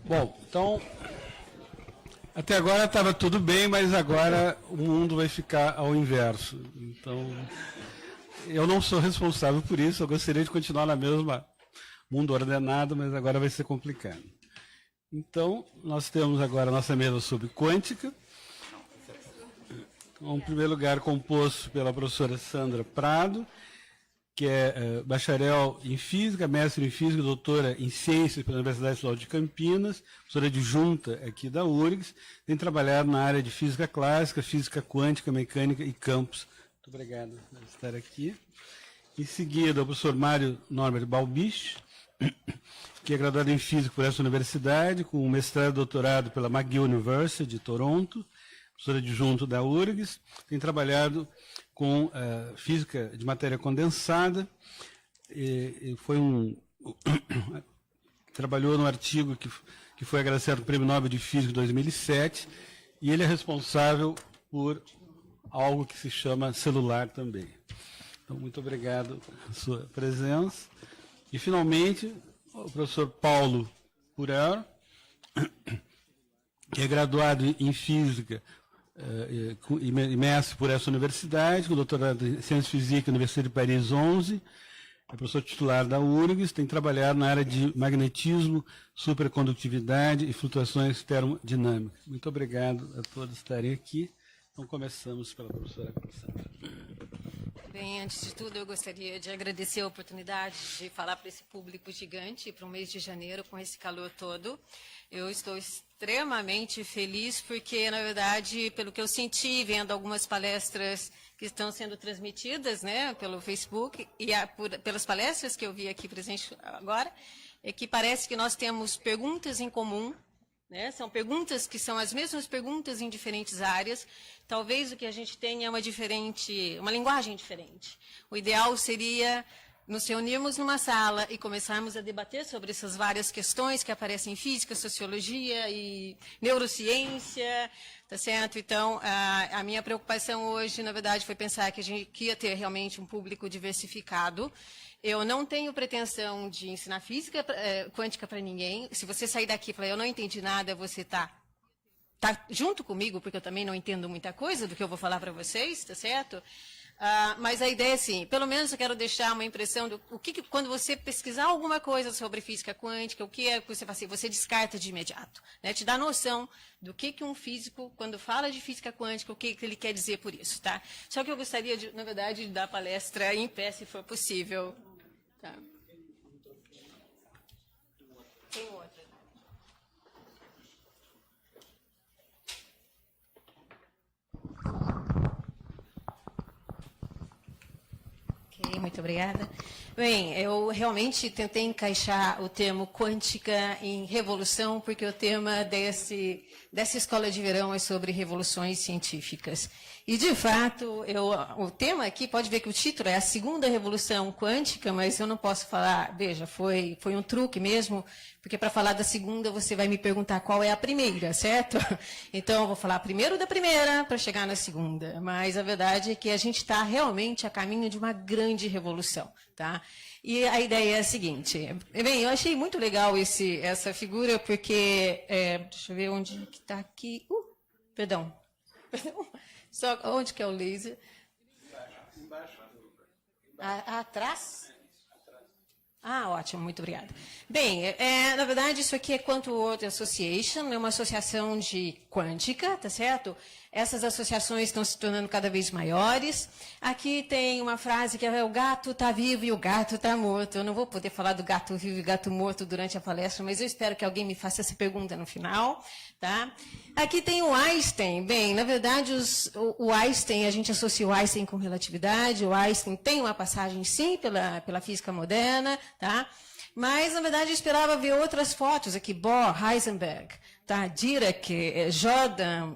Bom, então, até agora estava tudo bem, mas agora o mundo vai ficar ao inverso. Então, eu não sou responsável por isso, eu gostaria de continuar na mesma mundo ordenado, mas agora vai ser complicado. Então, nós temos agora a nossa mesa sobre quântica. Então, em primeiro lugar, composto pela professora Sandra Prado, que é bacharel em Física, mestre em Física, doutora em Ciências pela Universidade Estadual de Campinas, professora adjunta aqui da URGS, tem trabalhado na área de Física Clássica, Física Quântica, Mecânica e Campos. Muito obrigado por estar aqui. Em seguida, o professor Mário Norbert Balbich, que é graduado em Física por essa universidade, com mestrado e doutorado pela McGill University de Toronto, professor adjunto da URGS, tem trabalhado com física de matéria condensada, e trabalhou no artigo que foi agraciado o Prêmio Nobel de Física em 2007, e ele é responsável por algo que se chama celular também. Então, muito obrigado pela sua presença. E, finalmente, o professor Paulo Purer, que é graduado em Física e mestre por essa universidade, com doutorado em Ciências Físicas na Universidade de Paris 11, é professor titular da URGS, tem trabalhado na área de magnetismo, supercondutividade e flutuações termodinâmicas. Muito obrigado a todos estarem aqui. Então, começamos pela professora Sandra. Bem, antes de tudo, eu gostaria de agradecer a oportunidade de falar para esse público gigante, para o mês de janeiro, com esse calor todo. Eu estou extremamente feliz porque, na verdade, pelo que eu senti, vendo algumas palestras que estão sendo transmitidas, né, pelo Facebook, e pelas palestras que eu vi aqui presente agora, é que parece que nós temos perguntas em comum, né, são perguntas que são as mesmas perguntas em diferentes áreas. Talvez o que a gente tenha é uma linguagem diferente. O ideal seria nos reunirmos numa sala e começarmos a debater sobre essas várias questões que aparecem em física, sociologia e neurociência, tá certo? Então, a minha preocupação hoje, na verdade, foi pensar que a gente ia ter realmente um público diversificado. Eu não tenho pretensão de ensinar física quântica para ninguém. Se você sair daqui e falar, eu não entendi nada, você tá junto comigo, porque eu também não entendo muita coisa do que eu vou falar para vocês, tá certo? Mas a ideia é assim, pelo menos eu quero deixar uma impressão do que quando você pesquisar alguma coisa sobre física quântica, o que é que você faz assim, você descarta de imediato, né? Te dá noção do que um físico, quando fala de física quântica, o que ele quer dizer por isso, tá? Só que eu gostaria, na verdade, de dar palestra em pé, se for possível. Tá. Tem outra. Ok, muito obrigada. Bem, eu realmente tentei encaixar o termo quântica em revolução, porque o tema dessa escola de verão é sobre revoluções científicas. E, de fato, o tema aqui, pode ver que o título é a segunda revolução quântica, mas eu não posso falar, veja, foi um truque mesmo, porque para falar da segunda você vai me perguntar qual é a primeira, certo? Então, eu vou falar primeiro da primeira para chegar na segunda. Mas a verdade é que a gente está realmente a caminho de uma grande revolução, tá? E a ideia é a seguinte, bem, eu achei muito legal essa figura, porque, deixa eu ver onde que está aqui, perdão, só onde que é o laser? Embaixo. Atrás? Ótimo, muito obrigada. Bem, na verdade, isso aqui é Quantum World Association, é uma associação de quântica, tá certo? Essas associações estão se tornando cada vez maiores. Aqui tem uma frase que é o gato está vivo e o gato está morto. Eu não vou poder falar do gato vivo e gato morto durante a palestra, mas eu espero que alguém me faça essa pergunta no final. Tá? Aqui tem o Einstein. Bem, na verdade, o Einstein, a gente associa o Einstein com relatividade. O Einstein tem uma passagem, sim, pela física moderna, tá? Mas, na verdade, eu esperava ver outras fotos aqui. Bohr, Heisenberg, tá? Dirac, Jordan.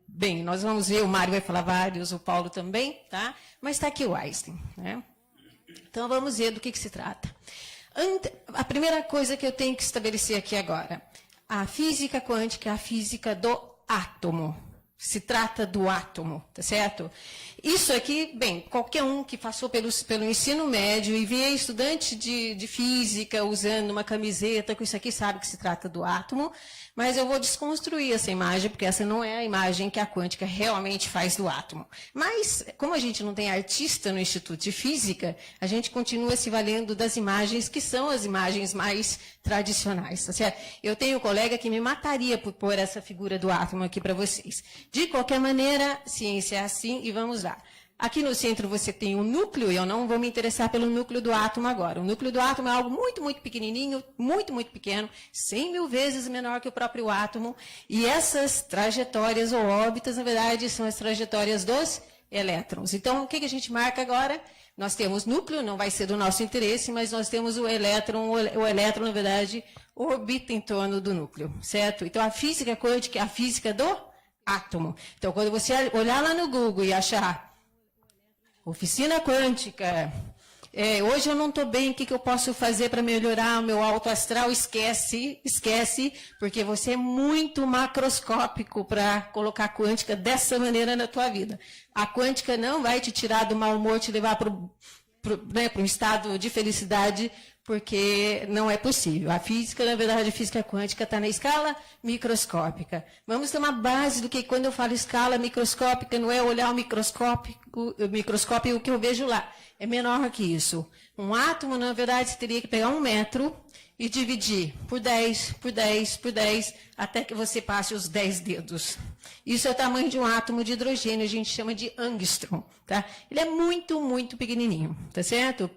Bem, nós vamos ver, o Mário vai falar vários, o Paulo também, tá? Mas está aqui o Einstein, né? Então, vamos ver do que se trata. A primeira coisa que eu tenho que estabelecer aqui agora. A física quântica é a física do átomo. se trata do átomo, tá certo? Isso aqui, bem, qualquer um que passou pelo ensino médio e vê estudante de física usando uma camiseta com isso aqui sabe que se trata do átomo, mas eu vou desconstruir essa imagem, porque essa não é a imagem que a quântica realmente faz do átomo. Mas, como a gente não tem artista no Instituto de Física, a gente continua se valendo das imagens que são as imagens mais tradicionais, tá certo? Eu tenho um colega que me mataria por pôr essa figura do átomo aqui para vocês. De qualquer maneira, ciência é assim e vamos lá. Aqui no centro você tem o núcleo, e eu não vou me interessar pelo núcleo do átomo agora. O núcleo do átomo é algo muito, muito pequenininho, muito, muito pequeno, 100 mil vezes menor que o próprio átomo. E essas trajetórias ou órbitas, na verdade, são as trajetórias dos elétrons. Então, o que a gente marca agora? Nós temos núcleo, não vai ser do nosso interesse, mas nós temos o elétron. O elétron, na verdade, orbita em torno do núcleo, certo? Então, a física quântica é a física do átomo. Então, quando você olhar lá no Google e achar oficina quântica, hoje eu não estou bem, o que eu posso fazer para melhorar o meu alto astral? Esquece, porque você é muito macroscópico para colocar quântica dessa maneira na tua vida. A quântica não vai te tirar do mau humor, te levar para um estado de felicidade, porque não é possível. A física, na verdade, a física quântica está na escala microscópica. Vamos ter uma base do que, quando eu falo escala microscópica, não é olhar o microscópio e o que eu vejo lá. É menor que isso. Um átomo, na verdade, você teria que pegar 1 metro e dividir por 10, por 10, por 10, até que você passe os 10 dedos. Isso é o tamanho de um átomo de hidrogênio, a gente chama de angstrom. Tá? Ele é muito, muito pequenininho, tá certo?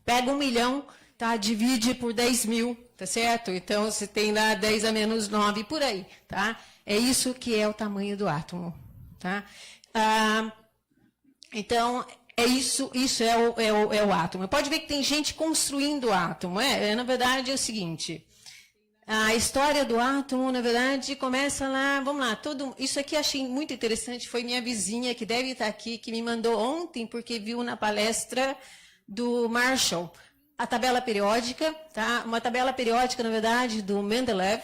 Pega 1 milhão, tá? Divide por 10 mil, tá certo? Então, você tem lá 10 a menos 9, por aí, tá? É isso que é o tamanho do átomo, tá? Então, isso é o átomo. Pode ver que tem gente construindo o átomo. Na verdade, é o seguinte, a história do átomo, na verdade, começa lá, vamos lá, isso aqui achei muito interessante, foi minha vizinha, que deve estar aqui, que me mandou ontem, porque viu na palestra do Marshall, a tabela periódica, tá? Uma tabela periódica, na verdade, do Mendeleev.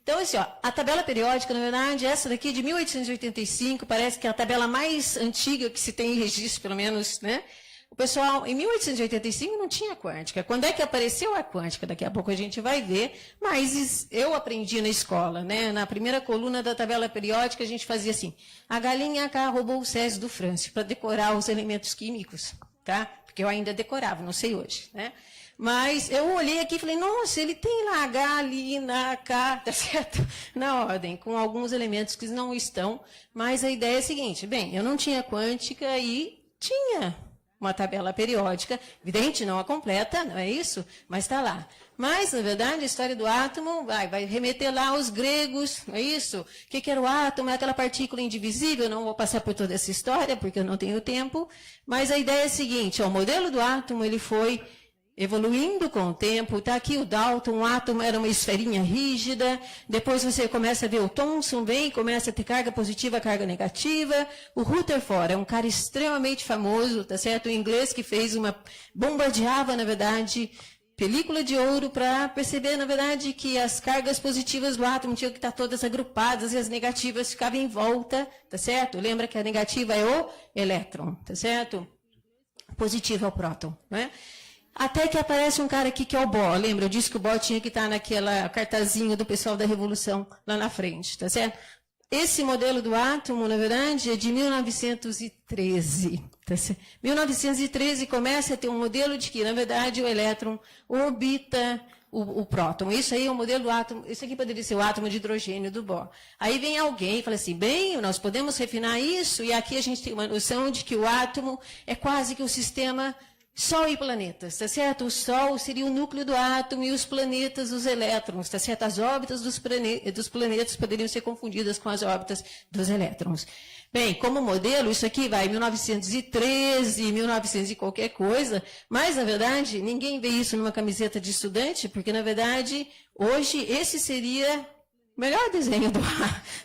Então, assim, ó, a tabela periódica, na verdade, essa daqui de 1885, parece que é a tabela mais antiga que se tem em registro, pelo menos, né? O pessoal, em 1885, não tinha quântica. Quando é que apareceu a quântica? Daqui a pouco a gente vai ver, mas eu aprendi na escola, né? Na primeira coluna da tabela periódica, a gente fazia assim, a galinha cá roubou o Césio do França, para decorar os elementos químicos, tá? Porque eu ainda decorava, não sei hoje, né? Mas eu olhei aqui e falei, nossa, ele tem lá H, ali, na K, tá certo? Na ordem, com alguns elementos que não estão, mas a ideia é a seguinte, bem, eu não tinha quântica e tinha uma tabela periódica, evidente, não a completa, não é isso? Mas está lá. Mas, na verdade, a história do átomo vai remeter lá aos gregos, não é isso? O que era o átomo? É aquela partícula indivisível, não vou passar por toda essa história, porque eu não tenho tempo, mas a ideia é a seguinte, o modelo do átomo, ele foi evoluindo com o tempo, está aqui o Dalton, o átomo era uma esferinha rígida, depois você começa a ver o Thomson, começa a ter carga positiva, carga negativa, o Rutherford é um cara extremamente famoso, tá certo? O inglês que bombardeava, na verdade, película de ouro para perceber, na verdade, que as cargas positivas do átomo tinham que estar todas agrupadas e as negativas ficavam em volta, tá certo? Lembra que a negativa é o elétron, tá certo? Positivo é o próton, né? Até que aparece um cara aqui que é o Bohr. Lembra? Eu disse que o Bohr tinha que estar naquela cartazinha do pessoal da Revolução lá na frente, tá certo? Esse modelo do átomo, na verdade, é de 1913. Tá certo? 1913 começa a ter um modelo de que, na verdade, o elétron orbita o próton. Isso aí é o modelo do átomo. Isso aqui poderia ser o átomo de hidrogênio do Bohr. Aí vem alguém e fala assim, bem, nós podemos refinar isso, e aqui a gente tem uma noção de que o átomo é quase que o sistema Sol e planetas, tá certo? O Sol seria o núcleo do átomo e os planetas, os elétrons, tá certo? As órbitas dos planetas poderiam ser confundidas com as órbitas dos elétrons. Bem, como modelo, isso aqui vai 1913, 1900 e qualquer coisa, mas, na verdade, ninguém vê isso numa camiseta de estudante, porque, na verdade, hoje, esse seria o melhor desenho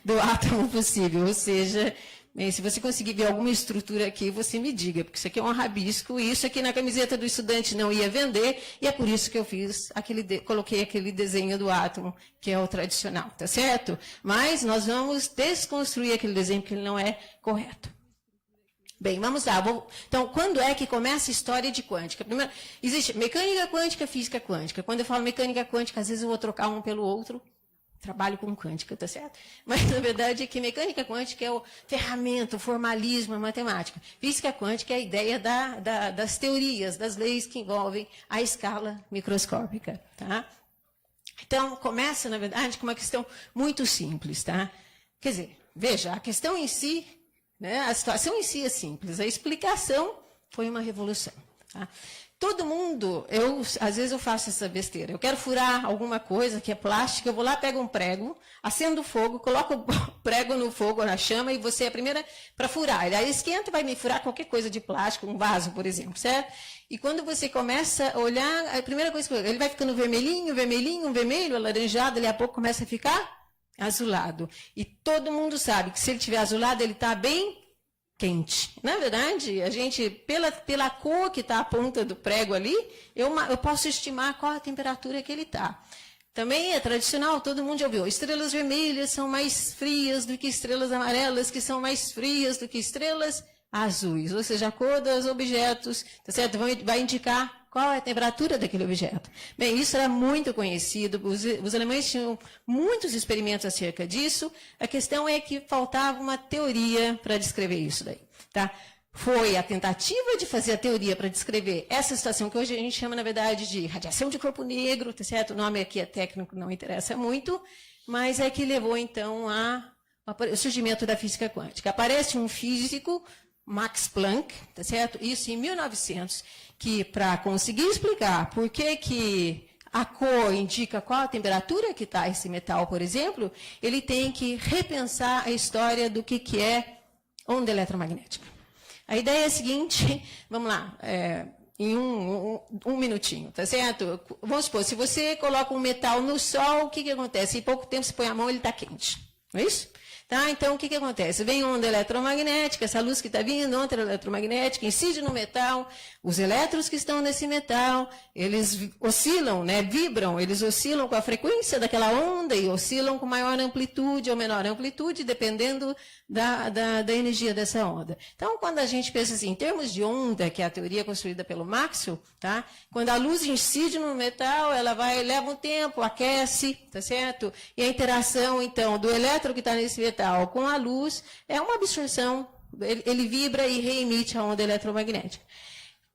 do átomo possível, ou seja, Bem, se você conseguir ver alguma estrutura aqui, você me diga, porque isso aqui é um rabisco, e isso aqui na camiseta do estudante não ia vender, e é por isso que eu fiz coloquei aquele desenho do átomo, que é o tradicional, tá certo? Mas nós vamos desconstruir aquele desenho, porque ele não é correto. Bem, vamos lá. Então, quando é que começa a história de quântica? Primeiro, existe mecânica quântica, física quântica. Quando eu falo mecânica quântica, às vezes eu vou trocar um pelo outro. Trabalho com quântica, tá certo? Mas, na verdade, é que mecânica quântica é o ferramenta, o formalismo, a matemática. Física quântica é a ideia das teorias, das leis que envolvem a escala microscópica, tá? Então, começa, na verdade, com uma questão muito simples, tá? Quer dizer, veja, a questão em si, né, a situação em si é simples, a explicação foi uma revolução, tá? Todo mundo, às vezes eu faço essa besteira. Eu quero furar alguma coisa que é plástica, eu vou lá, pego um prego, acendo o fogo, coloco o prego no fogo, na chama, e você é a primeira para furar. Ele aí esquenta e vai me furar qualquer coisa de plástico, um vaso, por exemplo, certo? E quando você começa a olhar, a primeira coisa que ele vai ficando vermelhinho, vermelhinho, vermelho, alaranjado, dali a pouco começa a ficar azulado. E todo mundo sabe que se ele estiver azulado, ele está bem quente. Na verdade, a gente, pela cor que está a ponta do prego ali, eu posso estimar qual a temperatura que ele está. Também é tradicional, todo mundo já ouviu, estrelas vermelhas são mais frias do que estrelas amarelas, que são mais frias do que estrelas azuis. Ou seja, a cor dos objetos, tá certo? Vai indicar qual é a temperatura daquele objeto. Bem, isso era muito conhecido, os alemães tinham muitos experimentos acerca disso, a questão é que faltava uma teoria para descrever isso daí, tá? Foi a tentativa de fazer a teoria para descrever essa situação que hoje a gente chama, na verdade, de radiação de corpo negro, tá certo? O nome aqui é técnico, não interessa muito, mas é que levou, então, ao surgimento da física quântica. Aparece um físico, Max Planck, tá certo? Isso em 1900, que para conseguir explicar por que a cor indica qual a temperatura que está esse metal, por exemplo, ele tem que repensar a história do que é onda eletromagnética. A ideia é a seguinte, vamos lá, em um minutinho, tá certo? Vamos supor, se você coloca um metal no sol, o que acontece? Em pouco tempo você põe a mão, ele está quente, não é isso? Tá? Então, o que acontece? Vem onda eletromagnética, essa luz que está vindo, onda eletromagnética, incide no metal, os elétrons que estão nesse metal, eles oscilam, né, vibram, eles oscilam com a frequência daquela onda e oscilam com maior amplitude ou menor amplitude, dependendo da energia dessa onda. Então, quando a gente pensa assim, em termos de onda, que é a teoria construída pelo Maxwell, tá? Quando a luz incide no metal, ela leva um tempo, aquece, tá certo? E a interação, então, do elétron que está nesse metal com a luz é uma absorção, ele vibra e reemite a onda eletromagnética.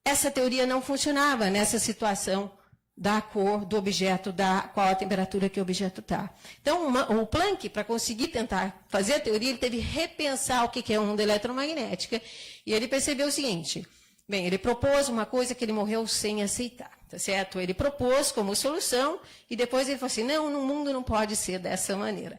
Essa teoria não funcionava nessa situação da cor do objeto, qual a temperatura que o objeto está. Então, o Planck, para conseguir tentar fazer a teoria, ele teve que repensar o que é onda eletromagnética, e ele percebeu o seguinte, bem, ele propôs uma coisa que ele morreu sem aceitar, tá certo? Ele propôs como solução, e depois ele falou assim, não, no mundo não pode ser dessa maneira.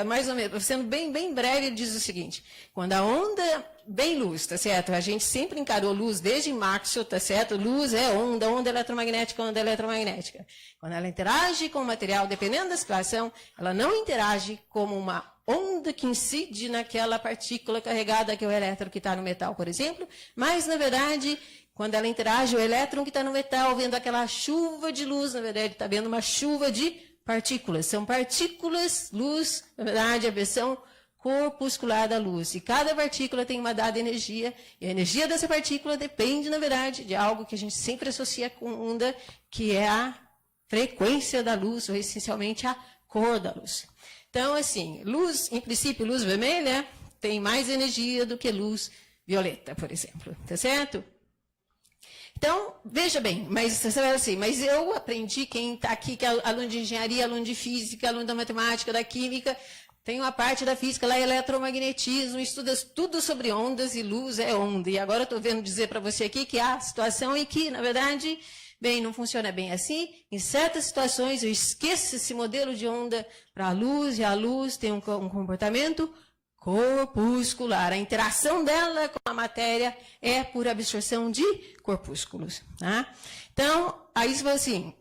Mais ou menos, sendo bem breve, ele diz o seguinte, quando a onda bem luz, tá certo? A gente sempre encarou luz desde Maxwell, tá certo? Luz é onda eletromagnética, onda eletromagnética. Quando ela interage com o material, dependendo da situação, ela não interage como uma onda que incide naquela partícula carregada, que é o elétron que está no metal, por exemplo, mas, na verdade, quando ela interage, o elétron que está no metal, vendo aquela chuva de luz, na verdade, está vendo uma chuva de partículas. São partículas, luz, na verdade, a versão corpuscular da luz. E cada partícula tem uma dada energia, e a energia dessa partícula depende, na verdade, de algo que a gente sempre associa com onda, que é a frequência da luz, ou essencialmente a cor da luz. Então, assim, luz, em princípio, luz vermelha tem mais energia do que luz violeta, por exemplo, tá certo? Então, veja bem, mas você vai assim, mas eu aprendi, quem está aqui, que é aluno de engenharia, aluno de física, aluno da matemática, da química, tem uma parte da física lá, eletromagnetismo, estuda tudo sobre ondas e luz é onda. E agora eu estou vendo dizer para você aqui que há situação em que, na verdade, bem, não funciona bem assim. Em certas situações eu esqueço esse modelo de onda para a luz, e a luz tem um comportamento corpuscular. A interação dela com a matéria é por absorção de corpúsculos. Tá? Então, aí você fala assim,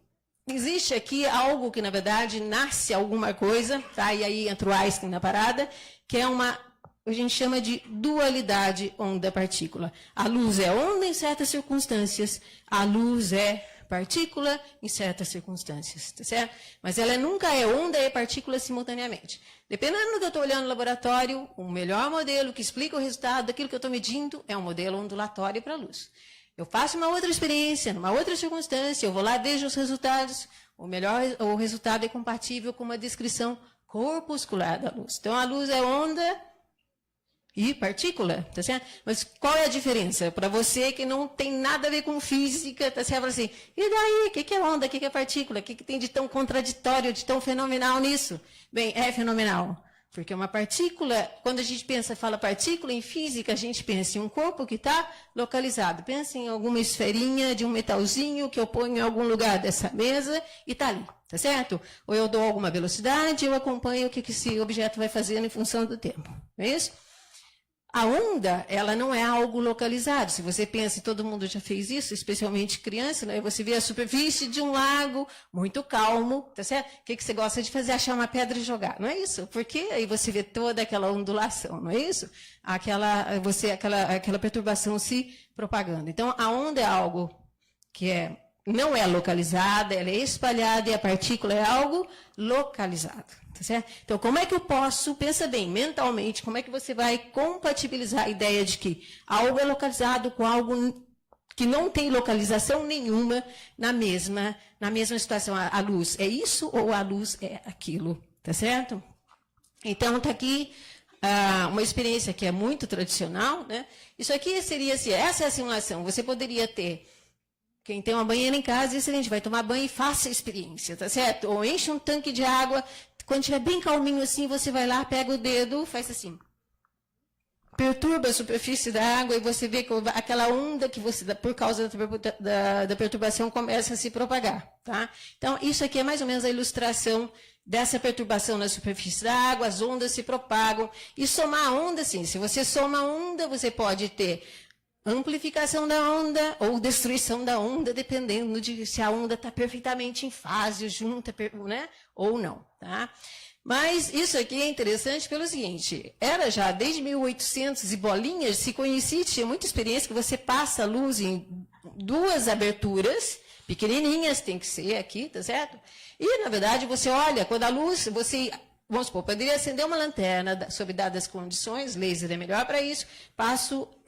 existe aqui algo que, na verdade, nasce alguma coisa, tá? E aí entra o Einstein na parada, que é uma a gente chama de dualidade onda-partícula. A luz é onda em certas circunstâncias, a luz é partícula em certas circunstâncias, tá certo? Mas ela nunca é onda e partícula simultaneamente. Dependendo do que eu estou olhando no laboratório, o melhor modelo que explica o resultado daquilo que eu estou medindo é um modelo ondulatório para a luz. Eu faço uma outra experiência, numa outra circunstância, eu vou lá, vejo os resultados, o resultado é compatível com uma descrição corpuscular da luz. Então, a luz é onda e partícula, tá certo? Mas qual é a diferença? Para você que não tem nada a ver com física, tá certo? Assim, e daí? O que é onda? O que é partícula? O que tem de tão contraditório, de tão fenomenal nisso? Bem, é fenomenal. Porque uma partícula, quando a gente fala partícula em física, a gente pensa em um corpo que está localizado. Pensa em alguma esferinha de um metalzinho que eu ponho em algum lugar dessa mesa e está ali, tá certo? Ou eu dou alguma velocidade, eu acompanho o que esse objeto vai fazendo em função do tempo. Não é isso? A onda, ela não é algo localizado. Se você pensa, e todo mundo já fez isso, especialmente criança, né? Você vê a superfície de um lago muito calmo, tá certo? O que você gosta de fazer? Achar uma pedra e jogar, não é isso? Porque aí você vê toda aquela ondulação, não é isso? Aquela perturbação se propagando. Então, a onda é algo que não é localizada, ela é espalhada, e a partícula é algo localizado. Tá certo? Então, como é que eu posso, pensa bem, mentalmente, como é que você vai compatibilizar a ideia de que algo é localizado com algo que não tem localização nenhuma na mesma situação? A luz é isso ou a luz é aquilo? Tá certo? Então, está aqui uma experiência que é muito tradicional, né? Isso aqui seria assim, essa é a simulação. Você poderia ter, quem tem uma banheira em casa, excelente, vai tomar banho e faça a experiência, tá certo? Ou enche um tanque de água. Quando estiver bem calminho assim, você vai lá, pega o dedo, faz assim. Perturba a superfície da água e você vê que aquela onda que você, por causa da perturbação, começa a se propagar. Tá? Então, isso aqui é mais ou menos a ilustração dessa perturbação na superfície da água, as ondas se propagam. E somar a onda, sim. Se você soma a onda, você pode ter amplificação da onda ou destruição da onda, dependendo de se a onda está perfeitamente em fase, junta, né? Ou não. Tá? Mas isso aqui é interessante pelo seguinte, era já desde 1800 e bolinhas, se conhecia, tinha muita experiência que você passa a luz em duas aberturas, pequenininhas, tem que ser aqui, tá certo? E, na verdade, você olha, quando a luz, vamos supor, poderia acender uma lanterna, sob dadas condições, laser é melhor para isso,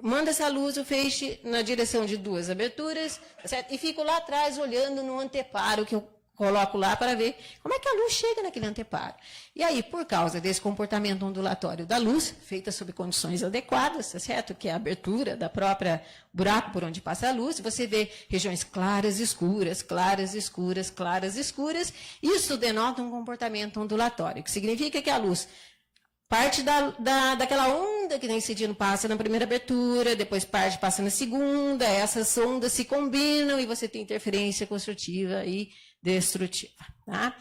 manda essa luz, o feixe, na direção de duas aberturas, tá certo? E fico lá atrás olhando no anteparo que eu coloco lá para ver como é que a luz chega naquele anteparo. E aí, por causa desse comportamento ondulatório da luz, feita sob condições adequadas, tá certo? Que é a abertura da própria buraco por onde passa a luz, você vê regiões claras, escuras, claras, escuras, claras, escuras. Isso denota um comportamento ondulatório, que significa que a luz parte daquela onda que está incidindo passa na primeira abertura, depois passa na segunda, essas ondas se combinam e você tem interferência construtiva e destrutiva. Tá?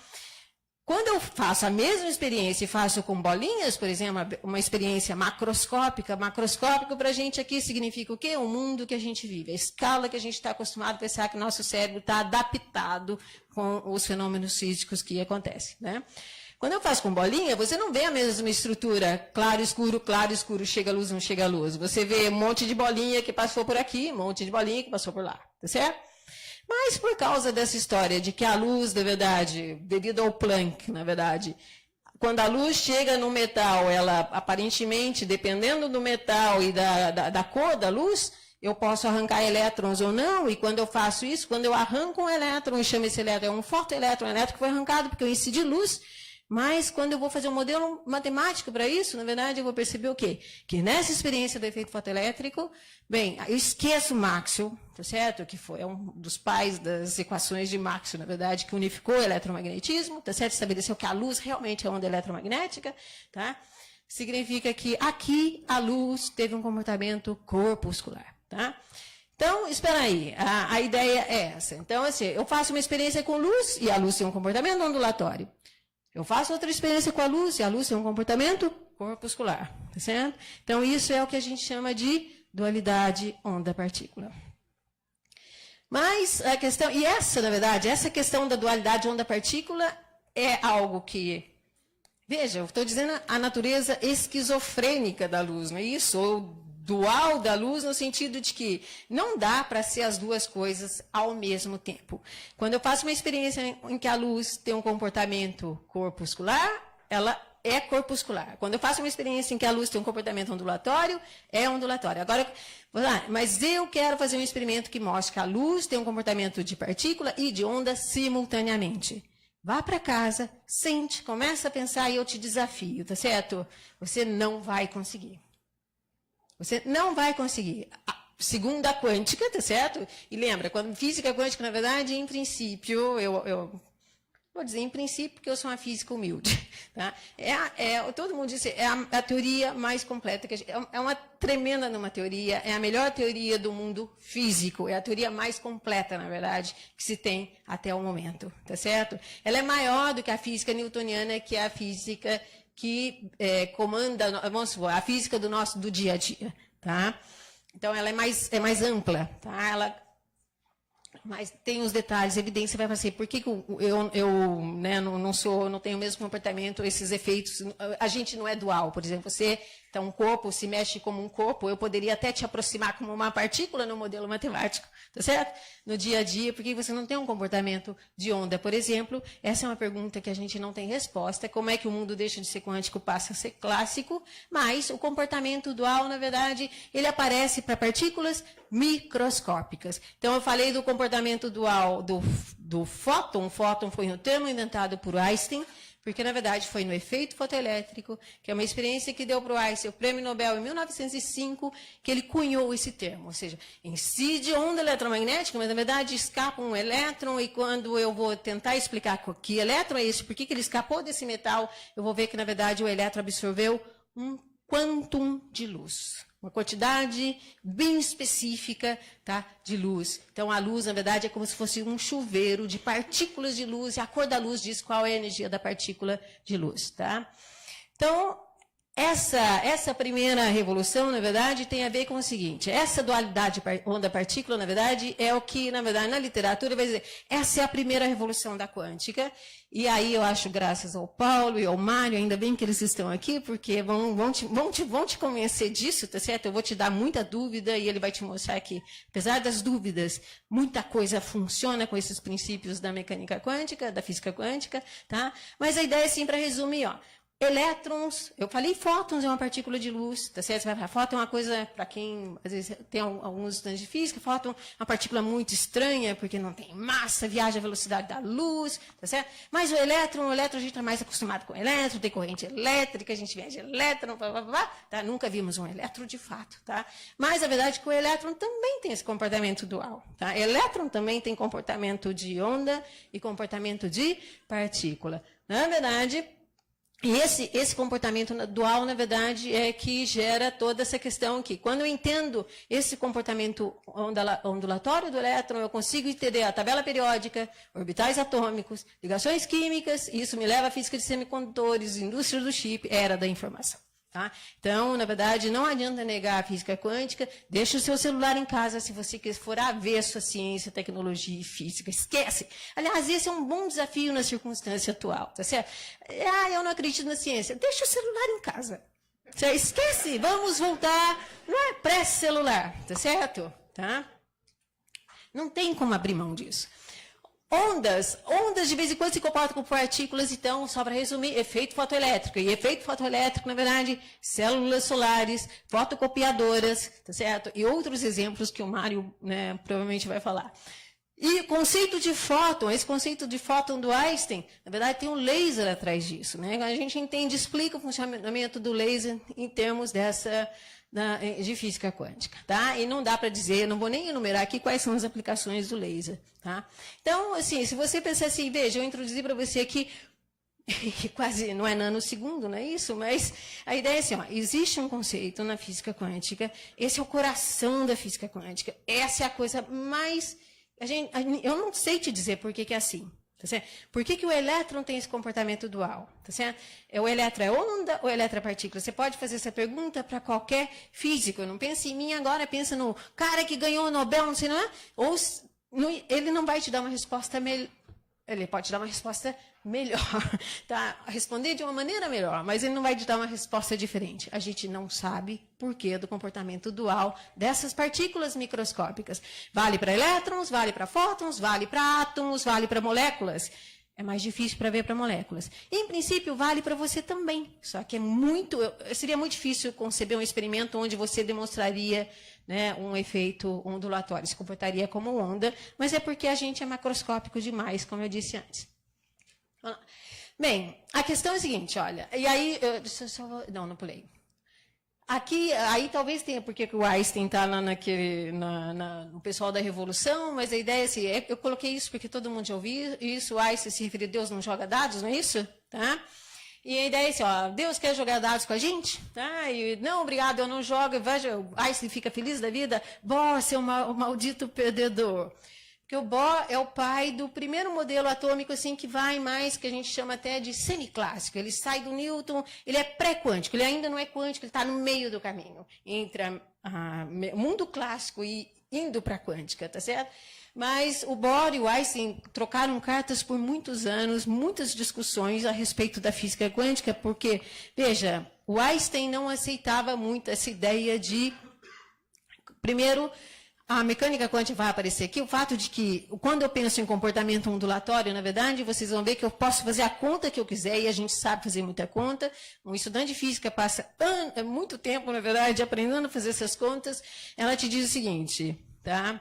Quando eu faço a mesma experiência e faço com bolinhas, por exemplo, uma experiência macroscópica, macroscópico para a gente aqui significa o quê? O mundo que a gente vive, a escala que a gente está acostumado a pensar que o nosso cérebro está adaptado com os fenômenos físicos que acontecem. Né? Quando eu faço com bolinha, você não vê a mesma estrutura, claro, escuro, chega a luz, não chega a luz. Você vê um monte de bolinha que passou por aqui, um monte de bolinha que passou por lá, tá certo? Mas por causa dessa história de que a luz, na verdade, devido ao Planck, na verdade, quando a luz chega no metal, ela aparentemente, dependendo do metal e da cor da luz, eu posso arrancar elétrons ou não, e quando eu faço isso, quando eu arranco um elétron e chamo esse elétron, é um fotoelétron, elétron que foi arrancado porque eu incidi luz. Mas, quando eu vou fazer um modelo matemático para isso, na verdade, eu vou perceber o quê? Que nessa experiência do efeito fotoelétrico, bem, eu esqueço Maxwell, tá certo? Que foi um dos pais das equações de Maxwell, na verdade, que unificou o eletromagnetismo, tá certo? Estabeleceu que a luz realmente é onda eletromagnética, tá? Significa que aqui a luz teve um comportamento corpuscular, tá? Então, espera aí, a ideia é essa. Então, assim, eu faço uma experiência com luz, e a luz tem um comportamento ondulatório. Eu faço outra experiência com a luz, e a luz tem um comportamento corpuscular, tá certo? Então, isso é o que a gente chama de dualidade onda-partícula. Mas a questão, essa questão da dualidade onda-partícula é algo que Veja, eu estou dizendo a natureza esquizofrênica da luz, não é isso? Ou dual da luz, no sentido de que não dá para ser as duas coisas ao mesmo tempo. Quando eu faço uma experiência em que a luz tem um comportamento corpuscular, ela é corpuscular. Quando eu faço uma experiência em que a luz tem um comportamento ondulatório, é ondulatório. Agora, mas eu quero fazer um experimento que mostre que a luz tem um comportamento de partícula e de onda simultaneamente. Vá para casa, sente, começa a pensar e eu te desafio, tá certo? Você não vai conseguir. Você não vai conseguir. Segundo a quântica, tá certo? E lembra, quando física quântica, na verdade, em princípio, eu vou dizer em princípio porque eu sou uma física humilde. Tá? Todo mundo diz é a teoria mais completa. É uma tremenda numa teoria, é a melhor teoria do mundo físico, é a teoria mais completa, na verdade, que se tem até o momento. Tá certo? Ela é maior do que a física newtoniana, que é a física que comanda, vamos supor, a física do dia a dia. Tá? Então, ela é mais ampla. Tá? Mas tem os detalhes, evidência vai fazer. Por que eu né, não tenho o mesmo comportamento, esses efeitos? A gente não é dual, por exemplo. Você tem um corpo, se mexe como um corpo, eu poderia até te aproximar como uma partícula no modelo matemático, tá certo? No dia a dia, por que você não tem um comportamento de onda, por exemplo? Essa é uma pergunta que a gente não tem resposta. Como é que o mundo deixa de ser quântico, passa a ser clássico? Mas o comportamento dual, na verdade, ele aparece para partículas microscópicas. Então, eu falei do comportamento dual do fóton. O fóton foi um termo inventado por Einstein, porque, na verdade, foi no efeito fotoelétrico, que é uma experiência que deu para o Einstein o Prêmio Nobel em 1905, que ele cunhou esse termo. Ou seja, incide onda eletromagnética, mas, na verdade, escapa um elétron, e quando eu vou tentar explicar que elétron é esse, por que ele escapou desse metal, eu vou ver que, na verdade, o elétron absorveu um quantum de luz. Uma quantidade bem específica, tá, de luz. Então, a luz, na verdade, é como se fosse um chuveiro de partículas de luz, e a cor da luz diz qual é a energia da partícula de luz. Tá? Então, essa primeira revolução, na verdade, tem a ver com o seguinte. Essa dualidade onda-partícula, na verdade, é o que, na verdade, na literatura vai dizer, essa é a primeira revolução da quântica. E aí eu acho, graças ao Paulo e ao Mário, ainda bem que eles estão aqui, porque vão te convencer disso, tá certo? Eu vou te dar muita dúvida e ele vai te mostrar que, apesar das dúvidas, muita coisa funciona com esses princípios da mecânica quântica, da física quântica, tá? Mas a ideia, assim, para resumir, ó. Elétrons, eu falei fótons é uma partícula de luz, tá certo? Você vai falar, fóton é uma coisa, para quem às vezes tem alguns estudantes de física, fóton é uma partícula muito estranha, porque não tem massa, viaja a velocidade da luz, tá certo? Mas o elétron a gente está mais acostumado com o elétron, tem corrente elétrica, a gente viaja elétron, tá? Nunca vimos um elétron de fato, tá? Mas a verdade é que o elétron também tem esse comportamento dual, tá? Elétron também tem comportamento de onda e comportamento de partícula. Na verdade, e esse comportamento dual, na verdade, é que gera toda essa questão que, quando eu entendo esse comportamento ondulatório do elétron, eu consigo entender a tabela periódica, orbitais atômicos, ligações químicas, e isso me leva à física de semicondutores, indústria do chip, era da informação. Tá? Então, na verdade, não adianta negar a física quântica, deixa o seu celular em casa se você for avesso à ciência, tecnologia e física. Esquece. Aliás, esse é um bom desafio na circunstância atual. Tá certo? Eu não acredito na ciência. Deixa o celular em casa. Você esquece. Vamos voltar. Não é pré-celular. Tá certo? Tá? Não tem como abrir mão disso. Ondas de vez em quando se comportam com partículas, então, só para resumir, efeito fotoelétrico. E efeito fotoelétrico, na verdade, células solares, fotocopiadoras, tá certo? E outros exemplos que o Mário, né, provavelmente vai falar. E o conceito de fóton, esse conceito de fóton do Einstein, na verdade, tem um laser atrás disso, né? A gente explica o funcionamento do laser em termos de física quântica, tá? E não dá para dizer, não vou nem enumerar aqui quais são as aplicações do laser, tá? Então, assim, se você pensar assim, veja, eu introduzi para você aqui, quase não é nanosegundo, não é isso? Mas a ideia é assim, ó, existe um conceito na física quântica, esse é o coração da física quântica, essa é a coisa mais... eu não sei te dizer por que é assim. Tá certo? Por que o elétron tem esse comportamento dual? Tá certo? O elétron é onda ou o elétron é partícula? Você pode fazer essa pergunta para qualquer físico. Não pense em mim agora, pensa no cara que ganhou o Nobel, não sei, não é? Ou ele não vai te dar uma resposta Ele pode te dar uma resposta melhor, tá? Responder de uma maneira melhor, mas ele não vai te dar uma resposta diferente. A gente não sabe porquê do comportamento dual dessas partículas microscópicas. Vale para elétrons, vale para fótons, vale para átomos, vale para moléculas. É mais difícil para ver para moléculas. Em princípio, vale para você também. Só que seria muito difícil conceber um experimento onde você demonstraria, né, um efeito ondulatório. Se comportaria como onda, mas é porque a gente é macroscópico demais, como eu disse antes. Bem, a questão é a seguinte, olha. E aí, não pulei. Aqui, aí talvez tenha porque o Einstein está no pessoal da Revolução, mas a ideia é assim, eu coloquei isso porque todo mundo já ouviu isso, o Einstein se refere a Deus não joga dados, não é isso? Tá? E a ideia é assim, ó, Deus quer jogar dados com a gente? Tá? E, não, obrigado, eu não jogo, veja, o Einstein fica feliz da vida, você é um maldito perdedor. Porque o Bohr é o pai do primeiro modelo atômico assim, que vai mais, que a gente chama até de semiclássico. Ele sai do Newton, ele é pré-quântico, ele ainda não é quântico, ele está no meio do caminho, entre o mundo clássico e indo para a quântica, tá certo? Mas o Bohr e o Einstein trocaram cartas por muitos anos, muitas discussões a respeito da física quântica, porque, veja, o Einstein não aceitava muito essa ideia de, primeiro, a mecânica quântica vai aparecer aqui, o fato de que, quando eu penso em comportamento ondulatório, na verdade, vocês vão ver que eu posso fazer a conta que eu quiser, e a gente sabe fazer muita conta. Um estudante de física passa muito tempo, na verdade, aprendendo a fazer essas contas. Ela te diz o seguinte, tá?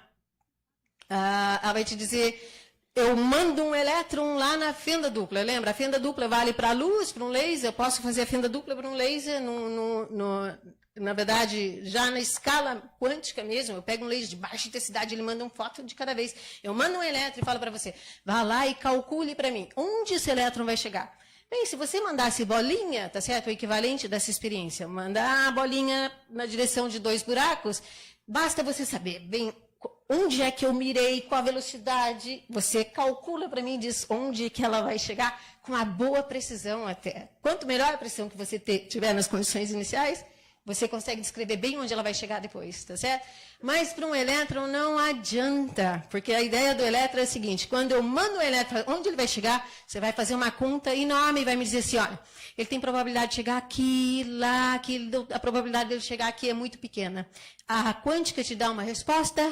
Ela vai te dizer, eu mando um elétron lá na fenda dupla. Lembra? A fenda dupla vale para a luz, para um laser. Eu posso fazer a fenda dupla para um laser na verdade, já na escala quântica mesmo, eu pego um laser de baixa intensidade, ele manda um fóton de cada vez. Eu mando um elétron e falo para você, vá lá e calcule para mim, onde esse elétron vai chegar? Bem, se você mandasse bolinha, tá certo? O equivalente dessa experiência, mandar a bolinha na direção de 2 buracos, basta você saber, bem, onde é que eu mirei, qual a velocidade, você calcula para mim e diz onde que ela vai chegar, com uma boa precisão até. Quanto melhor a precisão que você tiver nas condições iniciais, você consegue descrever bem onde ela vai chegar depois, tá certo? Mas para um elétron não adianta, porque a ideia do elétron é a seguinte, quando eu mando o elétron, onde ele vai chegar, você vai fazer uma conta enorme e vai me dizer assim, olha, ele tem probabilidade de chegar aqui, lá, aqui, a probabilidade dele chegar aqui é muito pequena. A quântica te dá uma resposta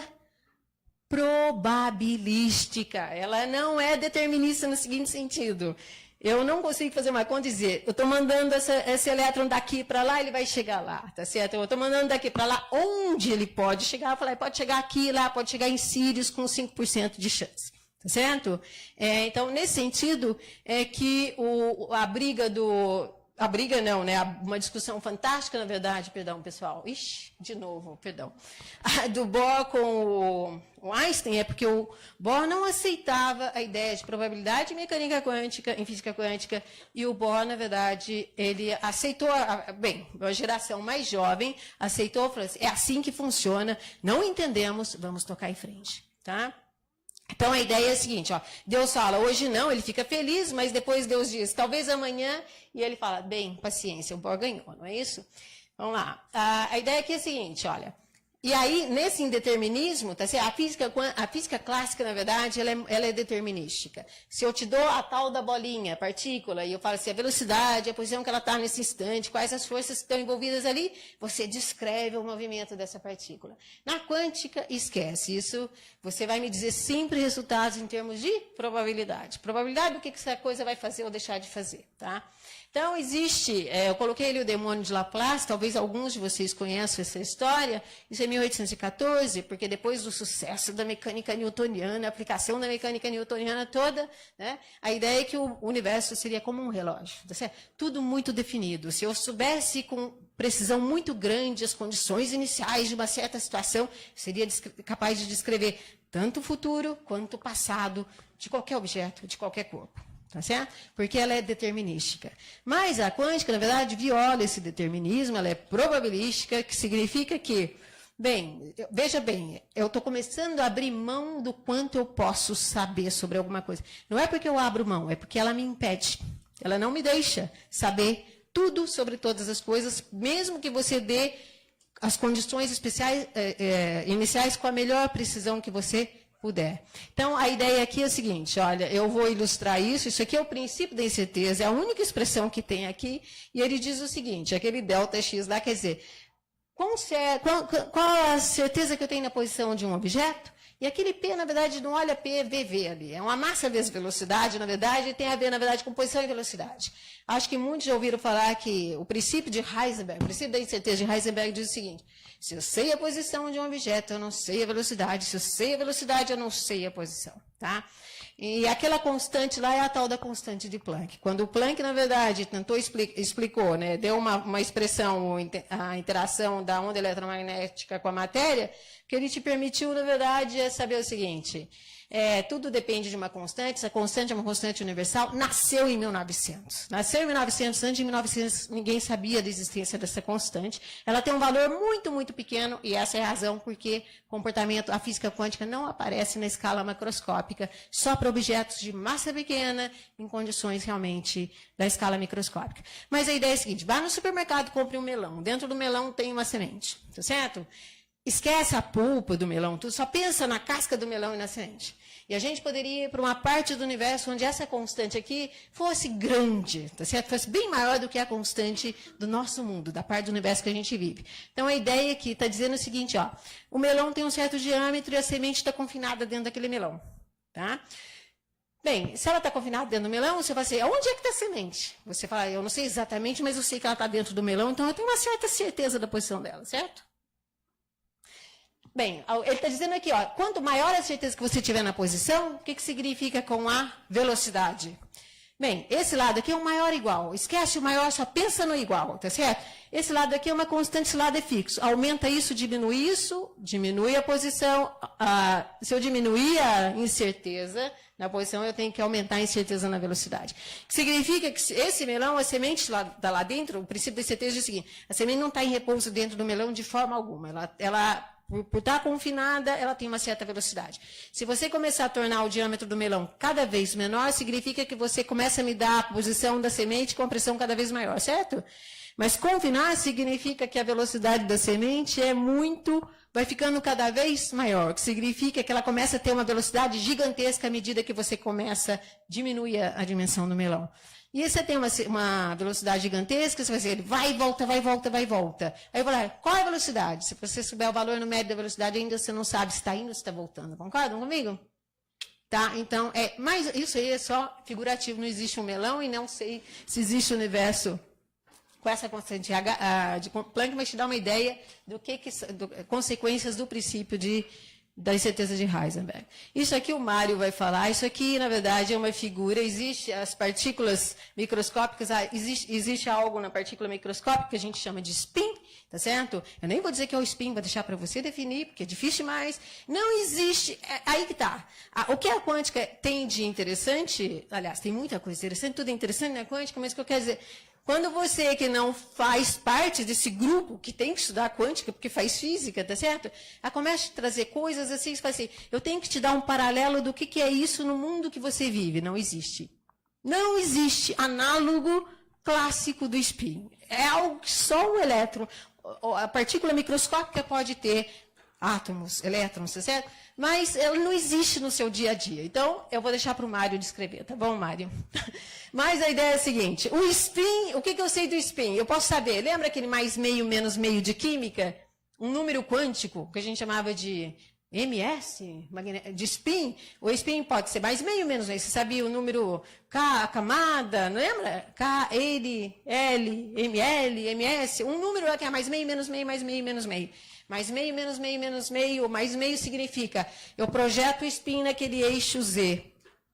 probabilística, ela não é determinista no seguinte sentido. Eu não consigo fazer uma conta e dizer, eu estou mandando esse elétron daqui para lá, ele vai chegar lá, tá certo? Eu estou mandando daqui para lá, onde ele pode chegar? Eu falei, pode chegar aqui, lá, pode chegar em Sirius com 5% de chance, tá certo? Então, nesse sentido, é que a briga do... A briga não, né? Uma discussão fantástica, na verdade, perdão, pessoal. Ixi, de novo, perdão. Do Bohr com o Einstein é porque o Bohr não aceitava a ideia de probabilidade em mecânica quântica, em física quântica, e o Bohr, na verdade, ele aceitou, bem, a geração mais jovem aceitou, falou assim, é assim que funciona, não entendemos, vamos tocar em frente, tá? Então, a ideia é a seguinte, ó, Deus fala, hoje não, ele fica feliz, mas depois Deus diz, talvez amanhã, e ele fala, bem, paciência, o Bohr ganhou, não é isso? Vamos lá. A ideia aqui é a seguinte, olha, e aí, nesse indeterminismo, tá certo? A física clássica, na verdade, ela é determinística. Se eu te dou a tal da bolinha, partícula, e eu falo assim, a velocidade, a posição que ela está nesse instante, quais as forças que estão envolvidas ali, você descreve o movimento dessa partícula. Na quântica, esquece isso. Você vai me dizer sempre resultados em termos de probabilidade. Probabilidade do que essa coisa vai fazer ou deixar de fazer, tá? Então, existe, eu coloquei ali o demônio de Laplace, talvez alguns de vocês conheçam essa história, isso é 1814, porque depois do sucesso da mecânica newtoniana, a aplicação da mecânica newtoniana toda, né, a ideia é que o universo seria como um relógio, tá certo? Tudo muito definido. Se eu soubesse com precisão muito grande as condições iniciais de uma certa situação, seria capaz de descrever tanto o futuro quanto o passado de qualquer objeto, de qualquer corpo. Tá certo? Porque ela é determinística. Mas a quântica, na verdade, viola esse determinismo, ela é probabilística, que significa que, bem, veja bem, eu estou começando a abrir mão do quanto eu posso saber sobre alguma coisa. Não é porque eu abro mão, é porque ela me impede. Ela não me deixa saber tudo sobre todas as coisas, mesmo que você dê as condições especiais, iniciais com a melhor precisão que você puder. Então, a ideia aqui é a seguinte, olha, eu vou ilustrar isso aqui é o princípio da incerteza, é a única expressão que tem aqui, e ele diz o seguinte, aquele delta x lá, quer dizer, qual a certeza que eu tenho na posição de um objeto? E aquele P, na verdade, não olha P, VV ali. É uma massa vezes velocidade, na verdade, e tem a ver, na verdade, com posição e velocidade. Acho que muitos já ouviram falar que o princípio de Heisenberg, o princípio da incerteza de Heisenberg diz o seguinte, se eu sei a posição de um objeto, eu não sei a velocidade. Se eu sei a velocidade, eu não sei a posição. Tá? E aquela constante lá é a tal da constante de Planck. Quando o Planck, na verdade, explicou, né, deu uma expressão, a interação da onda eletromagnética com a matéria, que ele te permitiu, na verdade, é saber o seguinte, tudo depende de uma constante, essa constante é uma constante universal, nasceu em 1900. Nasceu em 1900, antes de 1900 ninguém sabia da existência dessa constante. Ela tem um valor muito, muito pequeno, e essa é a razão porque a física quântica não aparece na escala macroscópica, só para objetos de massa pequena, em condições realmente da escala microscópica. Mas a ideia é a seguinte, vá no supermercado e compre um melão. Dentro do melão tem uma semente, tá certo? Esquece a polpa do melão, tu só pensa na casca do melão e na semente. E a gente poderia ir para uma parte do universo onde essa constante aqui fosse grande, tá certo? Fosse bem maior do que a constante do nosso mundo, da parte do universo que a gente vive. Então, a ideia aqui está dizendo o seguinte, ó, o melão tem um certo diâmetro e a semente está confinada dentro daquele melão. Tá? Bem, se ela está confinada dentro do melão, você vai dizer, onde é que está a semente? Você fala, eu não sei exatamente, mas eu sei que ela está dentro do melão, então eu tenho uma certa certeza da posição dela, certo? Bem, ele está dizendo aqui, ó, quanto maior a certeza que você tiver na posição, o que significa com a velocidade? Bem, esse lado aqui é um maior igual. Esquece o maior, só pensa no igual, tá certo? Esse lado aqui é uma constante, esse lado é fixo. Aumenta isso, diminui a posição. Se eu diminuir a incerteza na posição, eu tenho que aumentar a incerteza na velocidade. Que significa que esse melão, a semente está lá dentro, o princípio da incerteza é o seguinte, a semente não está em repouso dentro do melão de forma alguma. Por estar confinada, ela tem uma certa velocidade. Se você começar a tornar o diâmetro do melão cada vez menor, significa que você começa a me dar a posição da semente com a pressão cada vez maior, certo? Mas confinar significa que a velocidade da semente vai ficando cada vez maior, que significa que ela começa a ter uma velocidade gigantesca à medida que você começa a diminuir a dimensão do melão. E você tem uma velocidade gigantesca, você vai dizer, vai e volta, vai e volta, vai e volta. Aí eu vou falar, qual é a velocidade? Se você souber o valor numérico da velocidade, ainda você não sabe se está indo ou se está voltando. Concordam comigo? Tá? Então, mas isso aí é só figurativo, não existe um melão e não sei se existe um universo com essa constante de Planck, mas te dá uma ideia do consequências do princípio da incerteza de Heisenberg. Isso aqui o Mário vai falar, isso aqui, na verdade, é uma figura, existe as partículas microscópicas, existe algo na partícula microscópica que a gente chama de spin, tá certo? Eu nem vou dizer que é o spin, vou deixar para você definir, porque é difícil demais. Não existe, aí que está. O que a quântica tem de interessante, aliás, tem muita coisa interessante, tudo é interessante na quântica, mas o que eu quero dizer... Quando você que não faz parte desse grupo que tem que estudar quântica, porque faz física, tá certo? Ela começa a trazer coisas assim, você fala assim, eu tenho que te dar um paralelo do que é isso no mundo que você vive. Não existe. Não existe análogo clássico do spin. É algo que só o elétron, a partícula microscópica pode ter átomos, elétrons, tá certo? Mas ela não existe no seu dia a dia. Então, eu vou deixar para o Mário descrever, tá bom, Mário? Mas a ideia é a seguinte, o spin, o que eu sei do spin? Eu posso saber, lembra aquele mais meio, menos meio de química? Um número quântico, que a gente chamava de MS, de spin. O spin pode ser mais meio, menos meio. Você sabia o número K, a camada, não lembra? K, L, ML, MS. Um número que é mais meio, menos meio, mais meio, menos meio. Mais meio, menos meio, menos meio. Mais meio significa, eu projeto o spin naquele eixo Z.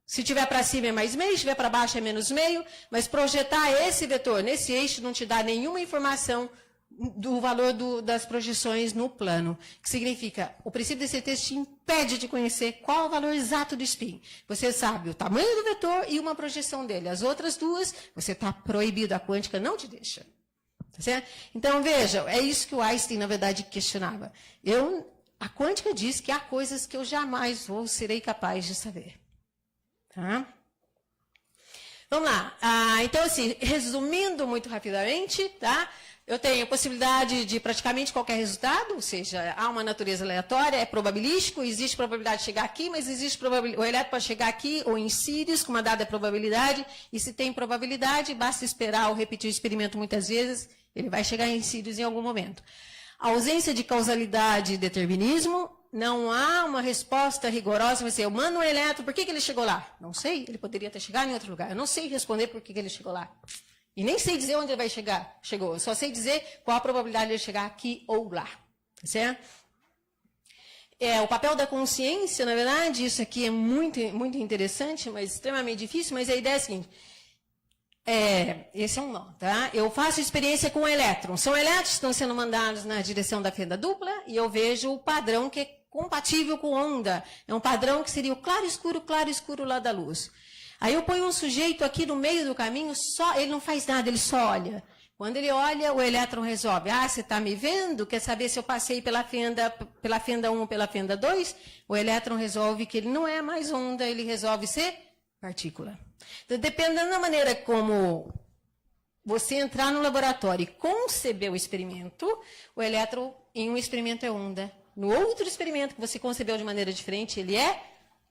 Se tiver para cima é mais meio, se tiver para baixo é menos meio, mas projetar esse vetor nesse eixo não te dá nenhuma informação do valor das projeções no plano. Que significa, o princípio de certeza te impede de conhecer qual é o valor exato do spin. Você sabe o tamanho do vetor e uma projeção dele. As outras duas, você está proibido, a quântica não te deixa. Tá certo? Então, vejam, é isso que o Einstein, na verdade, questionava. A quântica diz que há coisas que eu jamais serei capaz de saber. Tá? Vamos lá. Então, assim, resumindo muito rapidamente, tá? Eu tenho a possibilidade de praticamente qualquer resultado, ou seja, há uma natureza aleatória, é probabilístico, existe probabilidade de chegar aqui, mas existe probabilidade, o elétron pode chegar aqui ou em Sirius, com uma dada probabilidade, e se tem probabilidade, basta esperar ou repetir o experimento muitas vezes, ele vai chegar em Sirius em algum momento. A ausência de causalidade e determinismo, não há uma resposta rigorosa, vai ser, eu mando um elétron, por que ele chegou lá? Não sei, ele poderia ter chegado em outro lugar, eu não sei responder por que ele chegou lá. E nem sei dizer onde ele vai chegar. Chegou. Eu só sei dizer qual a probabilidade de ele chegar aqui ou lá. Certo? O papel da consciência, na verdade, isso aqui é muito, muito interessante, mas extremamente difícil, mas a ideia é a seguinte. Esse é um nó, tá? Eu faço experiência com elétrons. São elétrons que estão sendo mandados na direção da fenda dupla e eu vejo o padrão que é compatível com onda. É um padrão que seria o claro escuro lá da luz. Aí eu ponho um sujeito aqui no meio do caminho, ele não faz nada, ele só olha. Quando ele olha, o elétron resolve. Você está me vendo? Quer saber se eu passei pela fenda 1 ou pela fenda 2? O elétron resolve que ele não é mais onda, ele resolve ser partícula. Então, dependendo da maneira como você entrar no laboratório e conceber o experimento, o elétron em um experimento é onda. No outro experimento que você concebeu de maneira diferente, ele é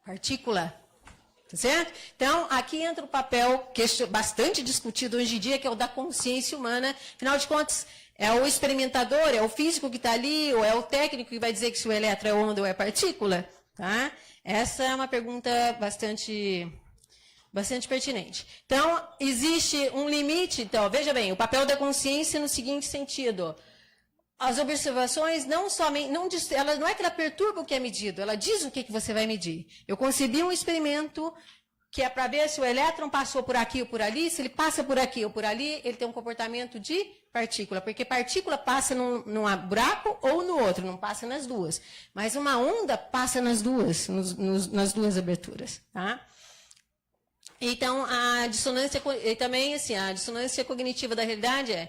partícula. Tá certo? Então, aqui entra o papel que é bastante discutido hoje em dia, que é o da consciência humana. Afinal de contas, é o experimentador, é o físico que está ali, ou é o técnico que vai dizer que se o elétron é onda ou é partícula? Tá? Essa é uma pergunta bastante pertinente. Então, existe um limite. Então, veja bem, o papel da consciência no seguinte sentido. As observações ela não é que ela perturba o que é medido, ela diz o que você vai medir. Eu concebi um experimento que é para ver se o elétron passou por aqui ou por ali, se ele passa por aqui ou por ali, ele tem um comportamento de partícula, porque partícula passa num buraco ou no outro, não passa nas duas. Mas uma onda passa nas duas, nas duas aberturas. Tá? Então, a dissonância, e também assim, a dissonância cognitiva da realidade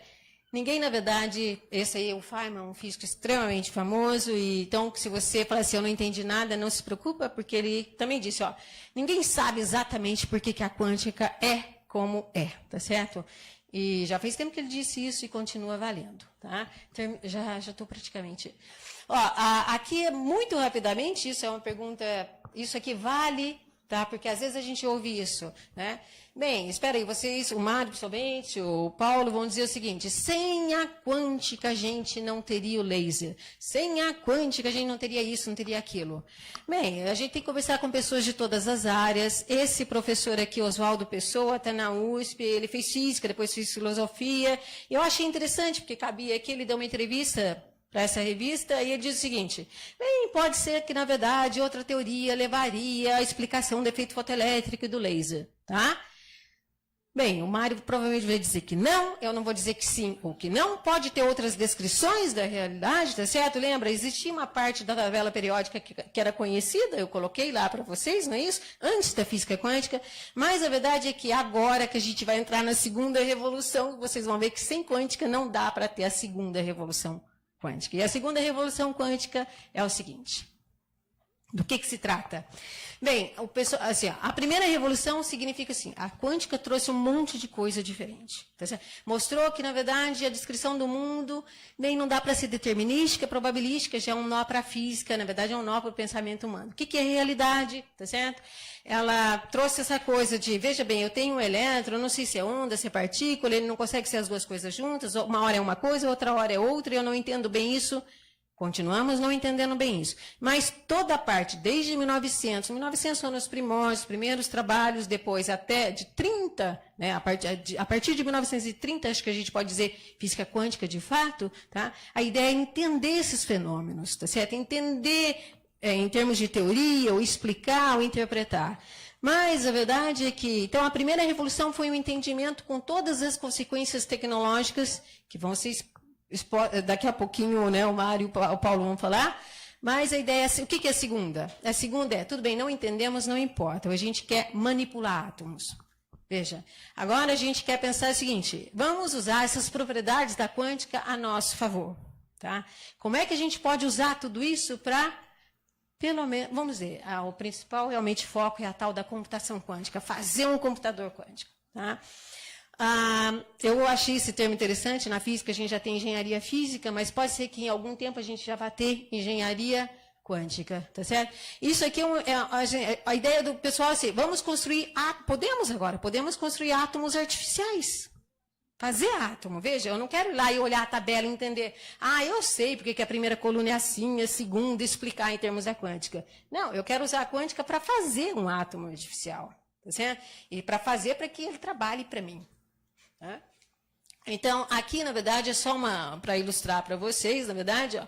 ninguém, na verdade, esse aí é o Feynman, um físico extremamente famoso, e então, se você falar assim, eu não entendi nada, não se preocupa, porque ele também disse, ninguém sabe exatamente por que a quântica é como é, tá certo? E já faz tempo que ele disse isso e continua valendo, tá? Já estou praticamente... aqui, muito rapidamente, isso é uma pergunta, isso aqui vale... Tá? Porque às vezes a gente ouve isso, né? Bem, espera aí, vocês, o Mário principalmente, o Paulo, vão dizer o seguinte, sem a quântica a gente não teria o laser, sem a quântica a gente não teria isso, não teria aquilo. Bem, a gente tem que conversar com pessoas de todas as áreas, esse professor aqui, Oswaldo Pessoa, está na USP, ele fez física, depois fez filosofia, e eu achei interessante, porque cabia aqui, ele deu uma entrevista para essa revista, e ele diz o seguinte, bem, pode ser que, na verdade, outra teoria levaria à explicação do efeito fotoelétrico e do laser, tá? Bem, o Mário provavelmente vai dizer que não, eu não vou dizer que sim ou que não, pode ter outras descrições da realidade, tá certo? Lembra, existia uma parte da tabela periódica que era conhecida, eu coloquei lá para vocês, não é isso? Antes da física quântica, mas a verdade é que agora que a gente vai entrar na segunda revolução, vocês vão ver que sem quântica não dá para ter a segunda revolução quântica. E a segunda revolução quântica é o seguinte. Do que se trata? Bem, assim, a primeira revolução significa assim, a quântica trouxe um monte de coisa diferente. Tá certo? Mostrou que, na verdade, a descrição do mundo nem não dá para ser determinística, probabilística, já é um nó para a física, na verdade é um nó para o pensamento humano. O que é realidade? Tá certo? Ela trouxe essa coisa de, veja bem, eu tenho um elétron, não sei se é onda, se é partícula, ele não consegue ser as duas coisas juntas, uma hora é uma coisa, outra hora é outra, e eu não entendo bem isso. Continuamos não entendendo bem isso. Mas toda a parte, desde 1900 foram os primórdios, os primeiros trabalhos, depois até de 30, né, a partir de 1930, acho que a gente pode dizer física quântica de fato, tá? A ideia é entender esses fenômenos, tá certo? Entender em termos de teoria, ou explicar, ou interpretar. Mas a verdade é que, então, a primeira revolução foi o entendimento com todas as consequências tecnológicas que vão ser daqui a pouquinho, né, o Mário e o Paulo vão falar, mas a ideia é, o que é a segunda? A segunda é, tudo bem, não entendemos, não importa, a gente quer manipular átomos. Veja, agora a gente quer pensar o seguinte, vamos usar essas propriedades da quântica a nosso favor. Tá? Como é que a gente pode usar tudo isso para, pelo menos, vamos dizer, o principal realmente foco é a tal da computação quântica, fazer um computador quântico. Tá? Eu achei esse termo interessante. Na física a gente já tem engenharia física, mas pode ser que em algum tempo a gente já vá ter engenharia quântica, tá certo? Isso aqui a ideia do pessoal assim, vamos construir, podemos construir átomos artificiais. Fazer átomo, veja, eu não quero ir lá e olhar a tabela e entender, eu sei porque que a primeira coluna é assim, a segunda, explicar em termos da quântica. Não, eu quero usar a quântica para fazer um átomo artificial, tá certo? E para fazer para que ele trabalhe para mim. Tá? Então, aqui, na verdade, é só para ilustrar para vocês, na verdade, ó,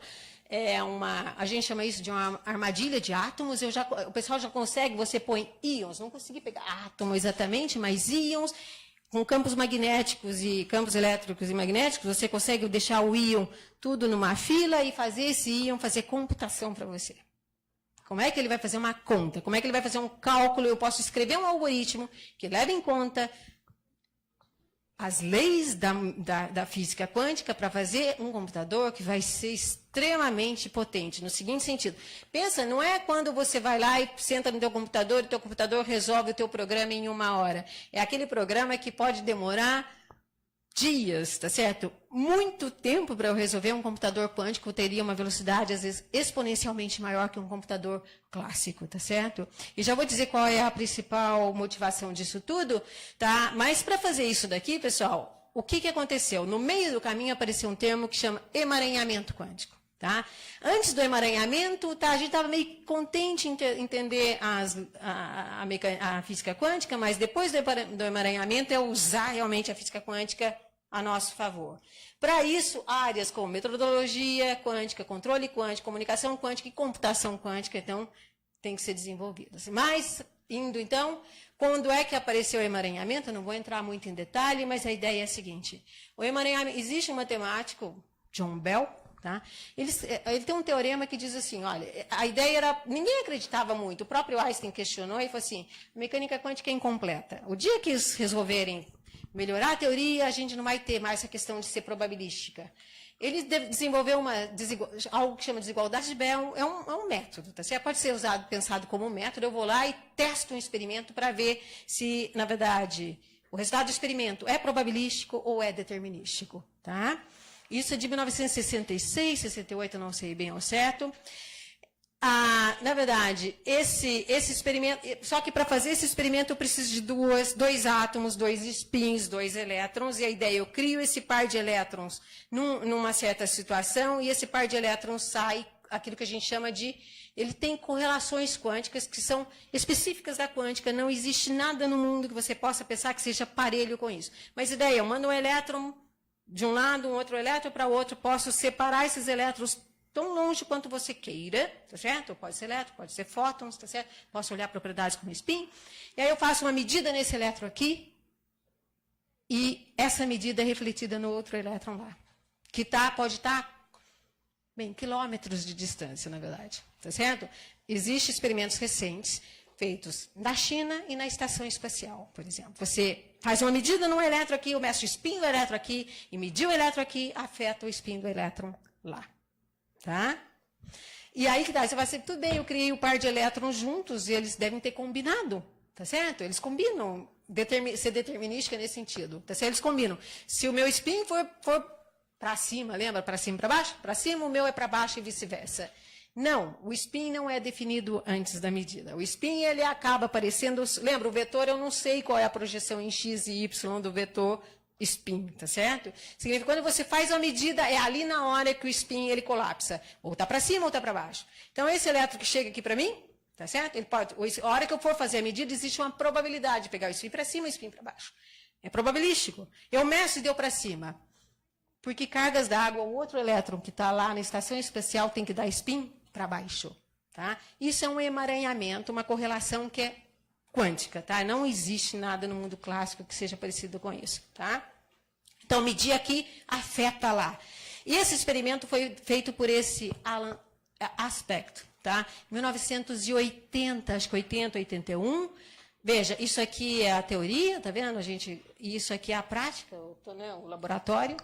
a gente chama isso de uma armadilha de átomos. O pessoal já consegue, você põe íons, não consegui pegar átomo exatamente, mas íons, com campos magnéticos e campos elétricos e magnéticos, você consegue deixar o íon tudo numa fila e fazer esse íon fazer computação para você. Como é que ele vai fazer uma conta? Como é que ele vai fazer um cálculo? Eu posso escrever um algoritmo que leve em conta as leis da física quântica para fazer um computador que vai ser extremamente potente, no seguinte sentido. Pensa, não é quando você vai lá e senta no teu computador e o teu computador resolve o teu programa em 1 hora. É aquele programa que pode demorar dias, tá certo? Muito tempo para eu resolver. Um computador quântico teria uma velocidade, às vezes, exponencialmente maior que um computador clássico, tá certo? E já vou dizer qual é a principal motivação disso tudo, tá? Mas para fazer isso daqui, pessoal, o que aconteceu? No meio do caminho apareceu um termo que chama emaranhamento quântico. Tá? Antes do emaranhamento, a gente estava meio contente em entender a física quântica, mas depois do emaranhamento é usar realmente a física quântica a nosso favor. Para isso, áreas como metodologia quântica, controle quântico, comunicação quântica e computação quântica, então, tem que ser desenvolvidas. Mas, então, quando é que apareceu o emaranhamento? Eu não vou entrar muito em detalhe, mas a ideia é a seguinte. O emaranhamento, existe um matemático, John Bell, tá? Ele tem um teorema que diz assim, olha, a ideia era, ninguém acreditava muito, o próprio Einstein questionou e falou assim, a mecânica quântica é incompleta. O dia que eles resolverem melhorar a teoria, a gente não vai ter mais essa questão de ser probabilística. Ele desenvolveu algo que chama de desigualdade de Bell, é um método, tá certo? Pode ser pensado como um método, eu vou lá e testo um experimento para ver se, na verdade, o resultado do experimento é probabilístico ou é determinístico, tá? Isso é de 1966, 68, eu não sei bem ao certo. Na verdade, esse experimento, só que para fazer esse experimento eu preciso de dois átomos, 2 spins, 2 elétrons, e a ideia, eu crio esse par de elétrons numa certa situação, e esse par de elétrons sai, aquilo que a gente chama de, ele tem correlações quânticas que são específicas da quântica, não existe nada no mundo que você possa pensar que seja parelho com isso. Mas a ideia, eu mando um elétron de um lado, um outro elétron para o outro, posso separar esses elétrons tão longe quanto você queira, tá certo? Pode ser elétron, pode ser fótons, tá certo? Posso olhar propriedades como spin. E aí eu faço uma medida nesse elétron aqui, e essa medida é refletida no outro elétron lá, que pode estar, bem, quilômetros de distância, na verdade, tá certo? Existem experimentos recentes feitos na China e na estação espacial, por exemplo. Você faz uma medida num elétron aqui, eu meço o spin do elétron aqui, e medir o elétron aqui, afeta o spin do elétron lá. Tá? E aí que dá, você vai dizer, tudo bem, eu criei o par de elétrons juntos, e eles devem ter combinado, tá certo? Eles combinam, ser determinística nesse sentido, tá certo? Eles combinam. Se o meu spin for para cima, lembra? Para cima e para baixo? Para cima, o meu é para baixo e vice-versa. Não, o spin não é definido antes da medida. O spin, ele acaba aparecendo... Lembra, o vetor, eu não sei qual é a projeção em x e y do vetor spin, tá certo? Significa que quando você faz uma medida, é ali na hora que o spin, ele colapsa. Ou está para cima ou está para baixo. Então, esse elétron que chega aqui para mim, tá certo? Ele pode, a hora que eu for fazer a medida, existe uma probabilidade de pegar o spin para cima e o spin para baixo. É probabilístico. Eu meço e deu para cima. Porque cargas d'água, o outro elétron que está lá na estação espacial tem que dar spin para baixo. Tá? Isso é um emaranhamento, uma correlação que é quântica. Tá? Não existe nada no mundo clássico que seja parecido com isso. Tá? Então, medir aqui afeta lá. E esse experimento foi feito por esse Alan Aspect. Tá? Em 1980, acho que 80, 81. Veja, isso aqui é a teoria, tá vendo? Isso aqui é a prática, o laboratório.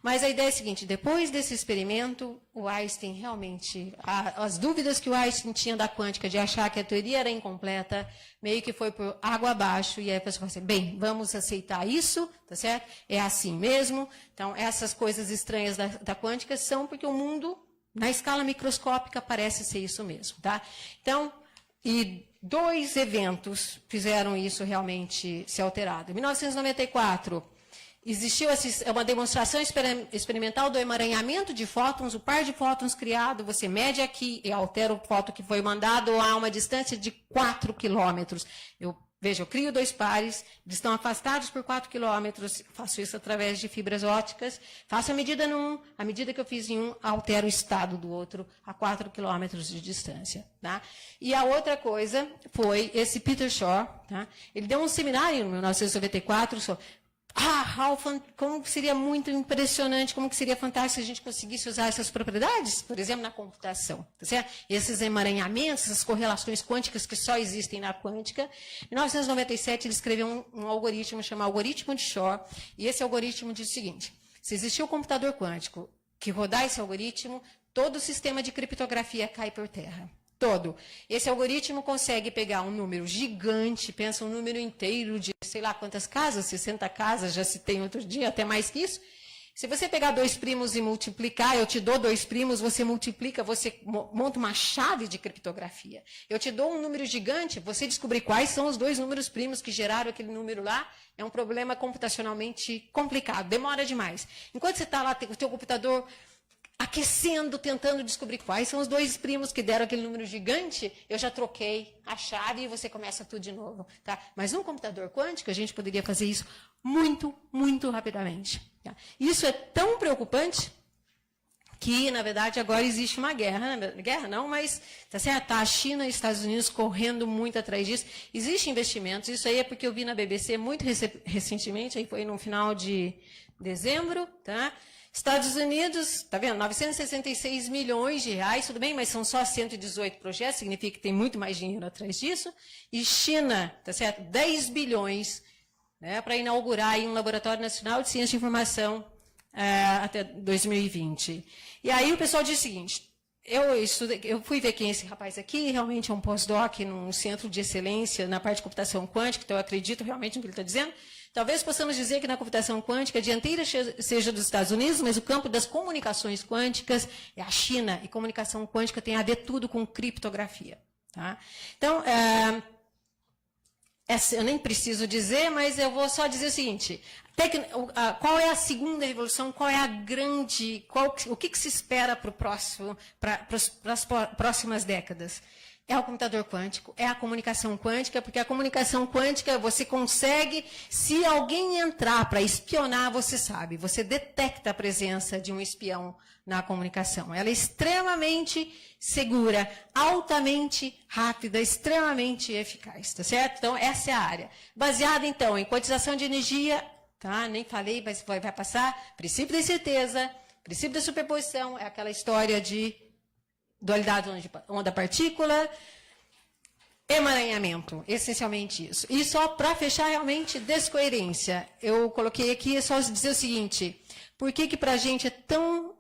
Mas a ideia é a seguinte, depois desse experimento, o Einstein realmente, as dúvidas que o Einstein tinha da quântica, de achar que a teoria era incompleta, meio que foi por água abaixo, e aí a pessoa falou assim, bem, vamos aceitar isso, tá certo? É assim mesmo. Então, essas coisas estranhas da quântica são porque o mundo, na escala microscópica, parece ser isso mesmo, tá? Então, e 2 eventos fizeram isso realmente ser alterado. Em 1994, existiu uma demonstração experimental do emaranhamento de fótons, o par de fótons criado, você mede aqui e altera o fóton que foi mandado a uma distância de 4 quilômetros. Veja, eu crio 2 pares, eles estão afastados por 4 quilômetros, faço isso através de fibras ópticas, faço a medida num, a medida que eu fiz em um, altero o estado do outro a 4 quilômetros de distância. Tá? E a outra coisa foi esse Peter Shor, tá? Ele deu um seminário em 1994 sobre como seria muito impressionante, como que seria fantástico se a gente conseguisse usar essas propriedades, por exemplo, na computação. Tá certo? Esses emaranhamentos, essas correlações quânticas que só existem na quântica. Em 1997, ele escreveu um algoritmo chamado algoritmo de Shor, e esse algoritmo diz o seguinte, se existir um computador quântico que rodar esse algoritmo, todo o sistema de criptografia cai por terra. Todo. Esse algoritmo consegue pegar um número gigante, pensa um número inteiro de sei lá quantas casas, 60 casas, já citei outro dia, até mais que isso. Se você pegar 2 primos e multiplicar, eu te dou 2 primos, você multiplica, você monta uma chave de criptografia. Eu te dou um número gigante, você descobrir quais são os 2 números primos que geraram aquele número lá, é um problema computacionalmente complicado, demora demais. Enquanto você está lá, o teu computador aquecendo, tentando descobrir quais são os 2 primos que deram aquele número gigante, eu já troquei a chave e você começa tudo de novo. Tá? Mas num computador quântico, a gente poderia fazer isso muito, muito rapidamente. Tá? Isso é tão preocupante que, na verdade, agora existe uma guerra. Guerra não, mas tá certo? Tá a China e os Estados Unidos correndo muito atrás disso. Existem investimentos, isso aí é porque eu vi na BBC muito recentemente, aí foi no final de dezembro, tá? Estados Unidos, está vendo? 966 milhões de reais, tudo bem, mas são só 118 projetos, significa que tem muito mais dinheiro atrás disso. E China, tá certo? 10 bilhões, né, para inaugurar aí um laboratório nacional de ciência de informação até 2020. E aí o pessoal diz o seguinte, eu fui ver quem é esse rapaz aqui, realmente é um pós-doc num centro de excelência na parte de computação quântica, então eu acredito realmente no que ele está dizendo. Talvez possamos dizer que na computação quântica a dianteira seja dos Estados Unidos, mas o campo das comunicações quânticas é a China, e comunicação quântica tem a ver tudo com criptografia. Tá? Então, eu nem preciso dizer, mas eu vou só dizer o seguinte, qual é a segunda revolução, qual é a grande, o que se espera para as próximas décadas? É o computador quântico, é a comunicação quântica, porque a comunicação quântica você consegue, se alguém entrar para espionar, você sabe, você detecta a presença de um espião na comunicação. Ela é extremamente segura, altamente rápida, extremamente eficaz, tá certo? Então, essa é a área. Baseada, então, em quantização de energia, tá? Nem falei, mas vai passar, princípio da incerteza, princípio da superposição, é aquela história de dualidade onda-partícula, emaranhamento, essencialmente isso. E só para fechar realmente descoerência, eu coloquei aqui só dizer o seguinte, por que para a gente é tão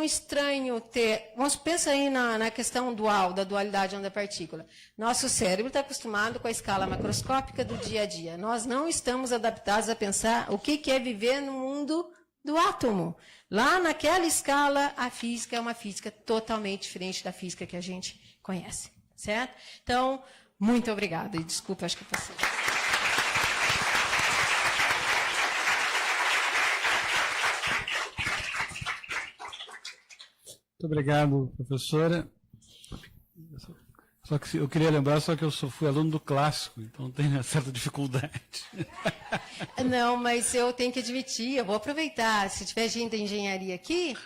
estranho ter... Pensa aí na questão dual, da dualidade onda-partícula. Nosso cérebro está acostumado com a escala macroscópica do dia a dia. Nós não estamos adaptados a pensar o que é viver no mundo do átomo. Lá naquela escala, a física é uma física totalmente diferente da física que a gente conhece. Certo? Então, muito obrigada. E desculpa, acho que eu passei. Muito obrigado, professora. Só que eu queria lembrar só que eu fui aluno do clássico, então tenho uma certa dificuldade. Não, mas eu tenho que admitir, eu vou aproveitar, se tiver gente da engenharia aqui,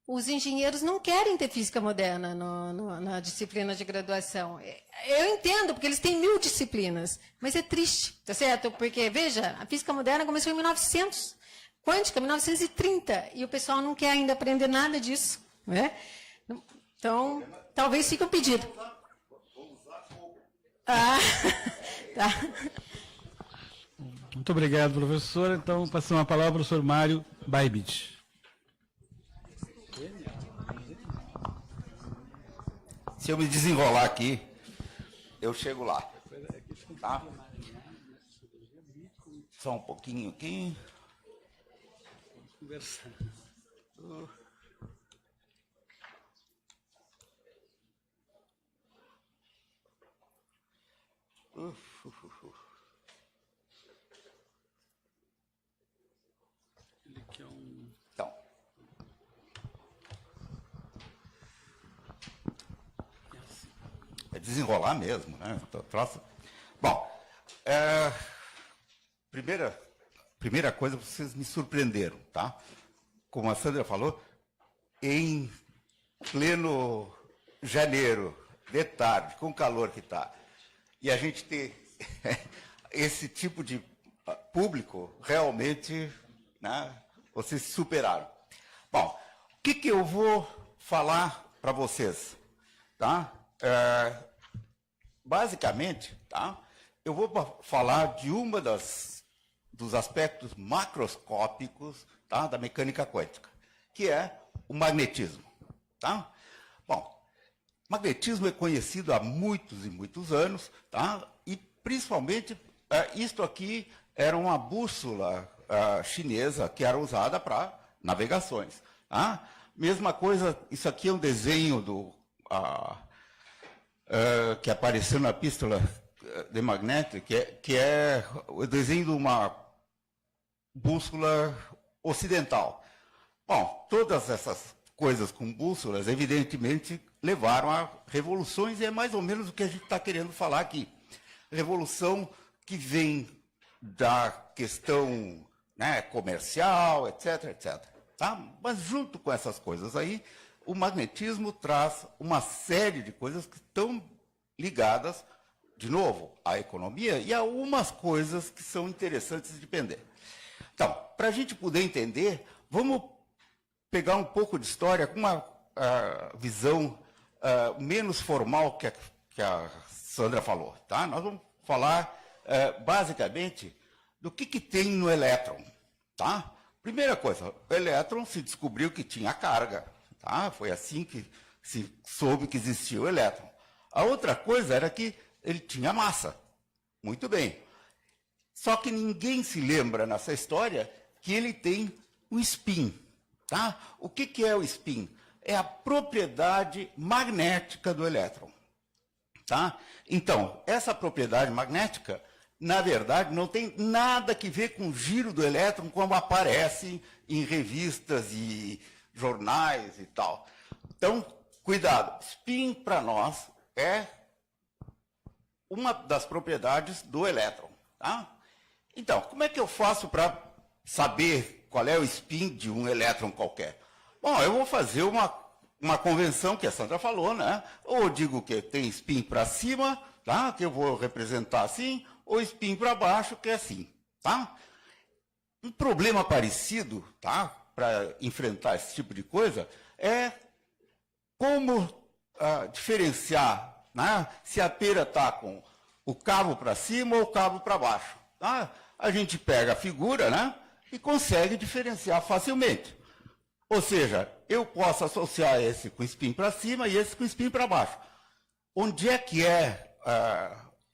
os engenheiros não querem ter física moderna na disciplina de graduação. Eu entendo, porque eles têm 1000 disciplinas, mas é triste, tá certo? Porque, veja, a física moderna começou em 1900, quântica, 1930, e o pessoal não quer ainda aprender nada disso, né? Então, talvez fique um pedido. Ah, tá. Muito obrigado, professora. Então, passamos a palavra ao professor Mário Baibit. Se eu me desenrolar aqui, eu chego lá. Tá? Só um pouquinho aqui. Vamos conversar. Ele aqui é um... Então. É desenrolar mesmo, né? Troço. Bom, primeira coisa, vocês me surpreenderam, tá? Como a Sandra falou, em pleno janeiro, de tarde, com o calor que está, e a gente ter esse tipo de público, realmente, né, vocês superaram. Bom, o que eu vou falar para vocês? Tá? Basicamente, tá, eu vou falar de uma dos aspectos macroscópicos, tá, da mecânica quântica, que é o magnetismo. Tá? Bom, magnetismo é conhecido há muitos e muitos anos, tá? E principalmente isto aqui era uma bússola chinesa que era usada para navegações. Tá? Mesma coisa, isso aqui é um desenho que apareceu na Epístola de Magneto, que é o desenho de uma bússola ocidental. Bom, todas essas coisas com bússolas, evidentemente, levaram a revoluções, e é mais ou menos o que a gente está querendo falar aqui. Revolução que vem da questão, né, comercial, etc., etc. Tá? Mas junto com essas coisas aí, o magnetismo traz uma série de coisas que estão ligadas, de novo, à economia e a algumas coisas que são interessantes de entender. Então, para a gente poder entender, vamos pegar um pouco de história com uma visão menos formal que a Sandra falou. Tá? Nós vamos falar, basicamente, do que tem no elétron. Tá? Primeira coisa, o elétron se descobriu que tinha carga. Tá? Foi assim que se soube que existia o elétron. A outra coisa era que ele tinha massa. Muito bem. Só que ninguém se lembra nessa história que ele tem o spin. Tá? O que é o spin? É a propriedade magnética do elétron. Tá? Então, essa propriedade magnética, na verdade, não tem nada que ver com o giro do elétron como aparece em revistas e jornais e tal. Então, cuidado. Spin, para nós, é uma das propriedades do elétron. Tá? Então, como é que eu faço para saber qual é o spin de um elétron qualquer? Bom, eu vou fazer uma convenção que a Sandra falou, né? Ou eu digo que tem spin para cima, tá? Que eu vou representar assim, ou spin para baixo, que é assim. Tá? Um problema parecido, tá, para enfrentar esse tipo de coisa é como diferenciar, né, se a pera está com o cabo para cima ou o cabo para baixo. Tá? A gente pega a figura, né, e consegue diferenciar facilmente. Ou seja, eu posso associar esse com spin para cima e esse com spin para baixo. Onde é que é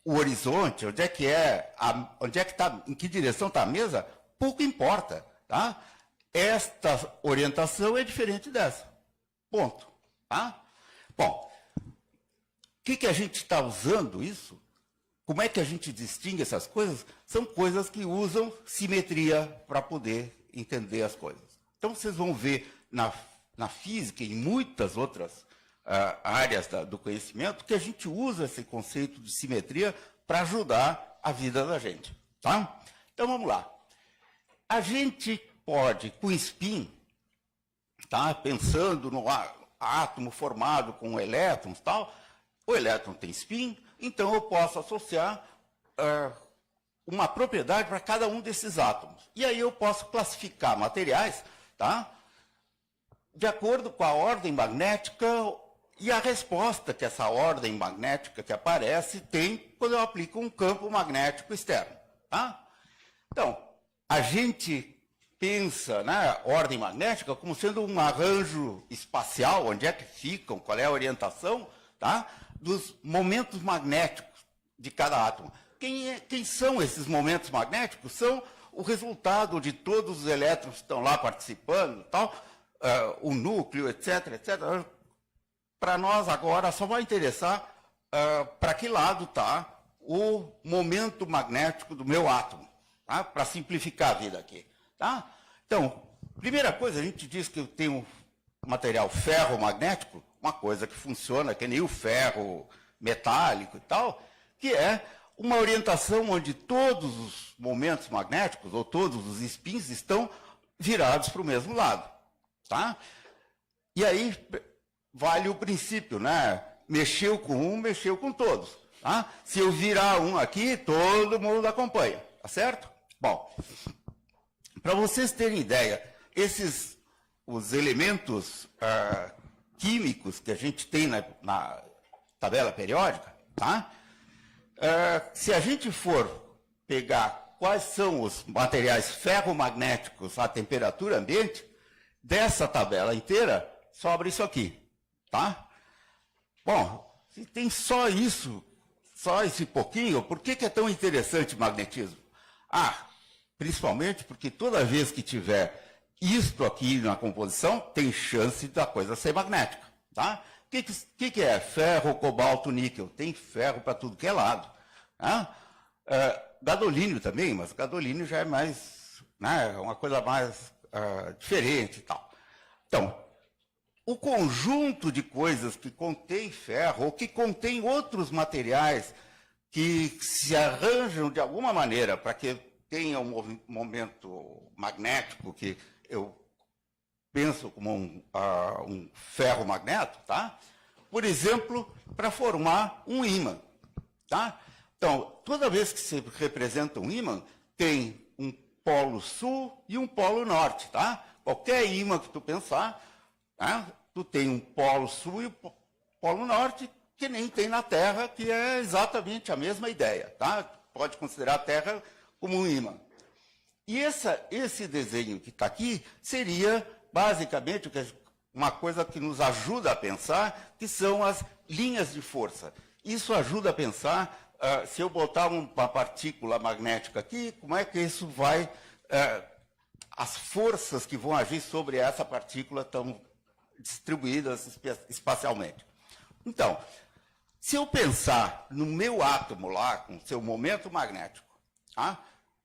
o horizonte? Onde é que está? Em que direção está a mesa? Pouco importa. Tá? Esta orientação é diferente dessa. Ponto. Tá? Bom, o que a gente está usando isso? Como é que a gente distingue essas coisas? São coisas que usam simetria para poder entender as coisas. Então, vocês vão ver na física e em muitas outras áreas do conhecimento que a gente usa esse conceito de simetria para ajudar a vida da gente. Tá? Então, vamos lá. A gente pode, com spin, tá, pensando no átomo formado com elétrons e tal, o elétron tem spin, então eu posso associar uma propriedade para cada um desses átomos. E aí eu posso classificar materiais, tá, de acordo com a ordem magnética e a resposta que essa ordem magnética que aparece tem quando eu aplico um campo magnético externo. Tá? Então, a gente pensa na ordem magnética como sendo um arranjo espacial, onde é que ficam, qual é a orientação, tá? Dos momentos magnéticos de cada átomo. Quem são esses momentos magnéticos? São o resultado de todos os elétrons que estão lá participando, tal, o núcleo, etc, etc. Para nós agora só vai interessar para que lado está o momento magnético do meu átomo, tá? Para simplificar a vida aqui. Tá? Então, primeira coisa, a gente diz que eu tenho um material ferromagnético, uma coisa que funciona, que nem o ferro metálico e tal, que é uma orientação onde todos os momentos magnéticos, ou todos os spins, estão virados para o mesmo lado. Tá? E aí vale o princípio, né? Mexeu com um, mexeu com todos. Tá? Se eu virar um aqui, todo mundo acompanha. Tá certo? Bom, para vocês terem ideia, os elementos químicos que a gente tem na tabela periódica, tá? Se a gente for pegar quais são os materiais ferromagnéticos à temperatura ambiente, dessa tabela inteira, sobra isso aqui, tá? Bom, se tem só isso, só esse pouquinho, por que é tão interessante o magnetismo? Principalmente porque toda vez que tiver isto aqui na composição, tem chance da coisa ser magnética, tá? O que é ferro, cobalto, níquel? Tem ferro para tudo que é lado. Tá? Gadolínio também, mas gadolínio já é mais, né, uma coisa mais diferente e tal. Então, o conjunto de coisas que contém ferro ou que contém outros materiais que se arranjam de alguma maneira para que tenha um momento magnético que eu penso como um ferromagneto, tá? Por exemplo, para formar um ímã. Tá? Então, toda vez que se representa um ímã, tem um polo sul e um polo norte. Tá? Qualquer ímã que tu pensar, tá? Tu tem um polo sul e um polo norte, que nem tem na Terra, que é exatamente a mesma ideia. Tá? Pode considerar a Terra como um ímã. E esse desenho que está aqui seria, basicamente, uma coisa que nos ajuda a pensar, que são as linhas de força. Isso ajuda a pensar, se eu botar uma partícula magnética aqui, como é que isso vai... as forças que vão agir sobre essa partícula estão distribuídas espacialmente. Então, se eu pensar no meu átomo lá, com seu momento magnético, tá?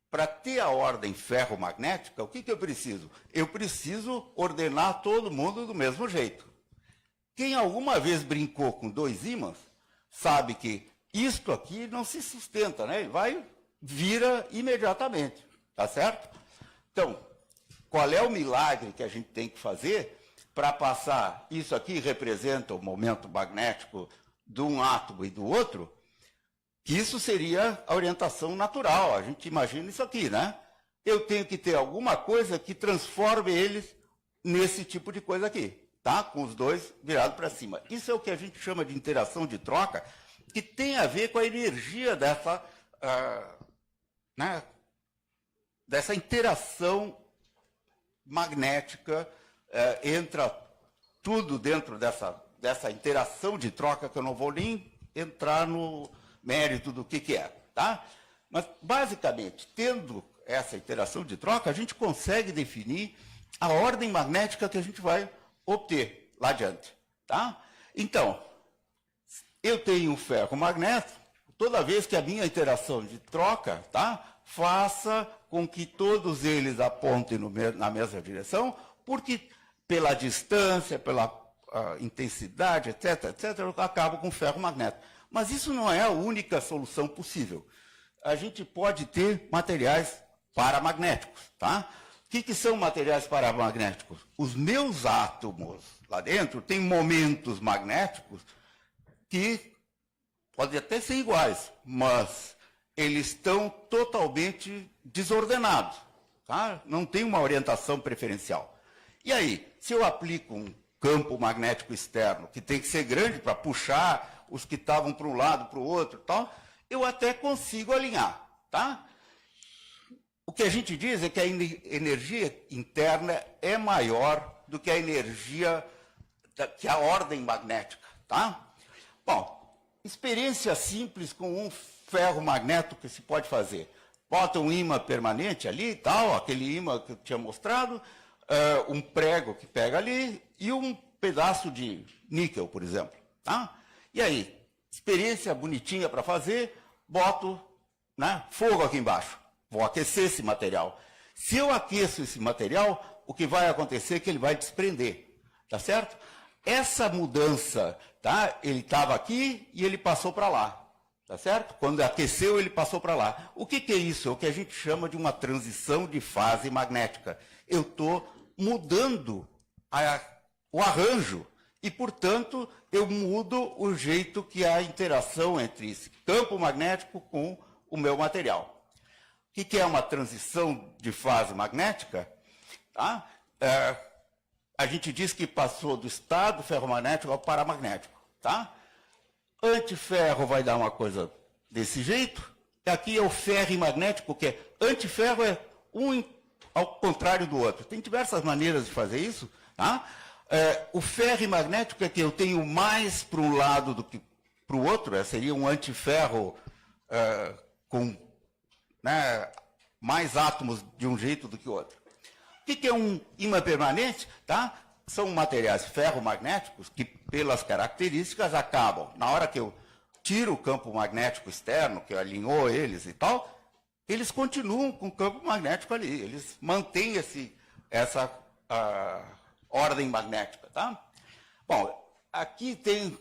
Para ter a ordem ferromagnética, o que eu preciso? Eu preciso ordenar todo mundo do mesmo jeito. Quem alguma vez brincou com dois ímãs, sabe que isto aqui não se sustenta, né? Ele vira imediatamente, tá certo? Então, qual é o milagre que a gente tem que fazer para passar? Isso aqui representa o momento magnético de um átomo e do outro, que isso seria a orientação natural. A gente imagina isso aqui, né? Eu tenho que ter alguma coisa que transforme eles nesse tipo de coisa aqui, tá? Com os dois virados para cima. Isso é o que a gente chama de interação de troca, que tem a ver com a energia dessa interação magnética, entra tudo dentro dessa interação de troca, que eu não vou nem entrar no mérito do que é, tá? Mas, basicamente, tendo essa interação de troca, a gente consegue definir a ordem magnética que a gente vai obter lá adiante, tá? Então, eu tenho um ferromagneto, toda vez que a minha interação de troca, tá, faça com que todos eles apontem na mesma direção, porque pela distância, pela intensidade, etc., etc., eu acabo com o ferromagneto. Mas isso não é a única solução possível. A gente pode ter materiais paramagnéticos, tá? O que são materiais paramagnéticos? Os meus átomos lá dentro têm momentos magnéticos que podem até ser iguais, mas eles estão totalmente desordenados, tá? Não tem uma orientação preferencial. E aí, se eu aplico um campo magnético externo, que tem que ser grande para puxar os que estavam para um lado, para o outro, tal, eu até consigo alinhar, tá? O que a gente diz é que a energia interna é maior do que a energia, que a ordem magnética, tá? Bom, experiência simples com um ferro-magneto que se pode fazer. Bota um ímã permanente ali, tal, aquele ímã que eu tinha mostrado, um prego que pega ali e um pedaço de níquel, por exemplo. Tá? E aí, experiência bonitinha para fazer, boto, né, fogo aqui embaixo. Vou aquecer esse material. Se eu aqueço esse material, o que vai acontecer é que ele vai desprender. Tá certo? Essa mudança, tá? Ele estava aqui e ele passou para lá. Tá certo? Quando aqueceu, ele passou para lá. O que é isso? É o que a gente chama de uma transição de fase magnética. Eu estou mudando o arranjo e, portanto, eu mudo o jeito que há interação entre esse campo magnético com o meu material. O que é uma transição de fase magnética? Tá? A gente diz que passou do estado ferromagnético ao paramagnético. Tá? Antiferro vai dar uma coisa desse jeito. Aqui é o ferrimagnético, que é antiferro é um ao contrário do outro. Tem diversas maneiras de fazer isso. Tá? O ferrimagnético é que eu tenho mais para um lado do que para o outro. Seria um antiferro com, né, mais átomos de um jeito do que o outro. O que é um ímã permanente? Tá? São materiais ferromagnéticos que, pelas características, acabam. Na hora que eu tiro o campo magnético externo, que alinhou eles e tal, eles continuam com o campo magnético ali. Eles mantêm essa ordem magnética. Tá? Bom, aqui tem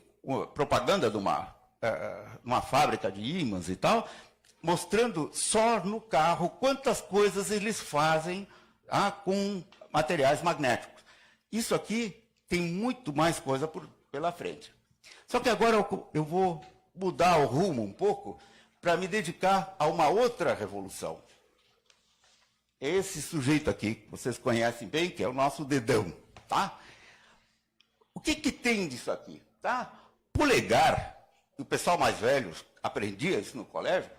propaganda de uma fábrica de ímãs e tal, mostrando só no carro quantas coisas eles fazem com materiais magnéticos. Isso aqui tem muito mais coisa pela frente. Só que agora eu vou mudar o rumo um pouco para me dedicar a uma outra revolução. Esse sujeito aqui, que vocês conhecem bem, que é o nosso dedão. Tá? O que tem disso aqui? Tá? Polegar, o pessoal mais velho aprendia isso no colégio,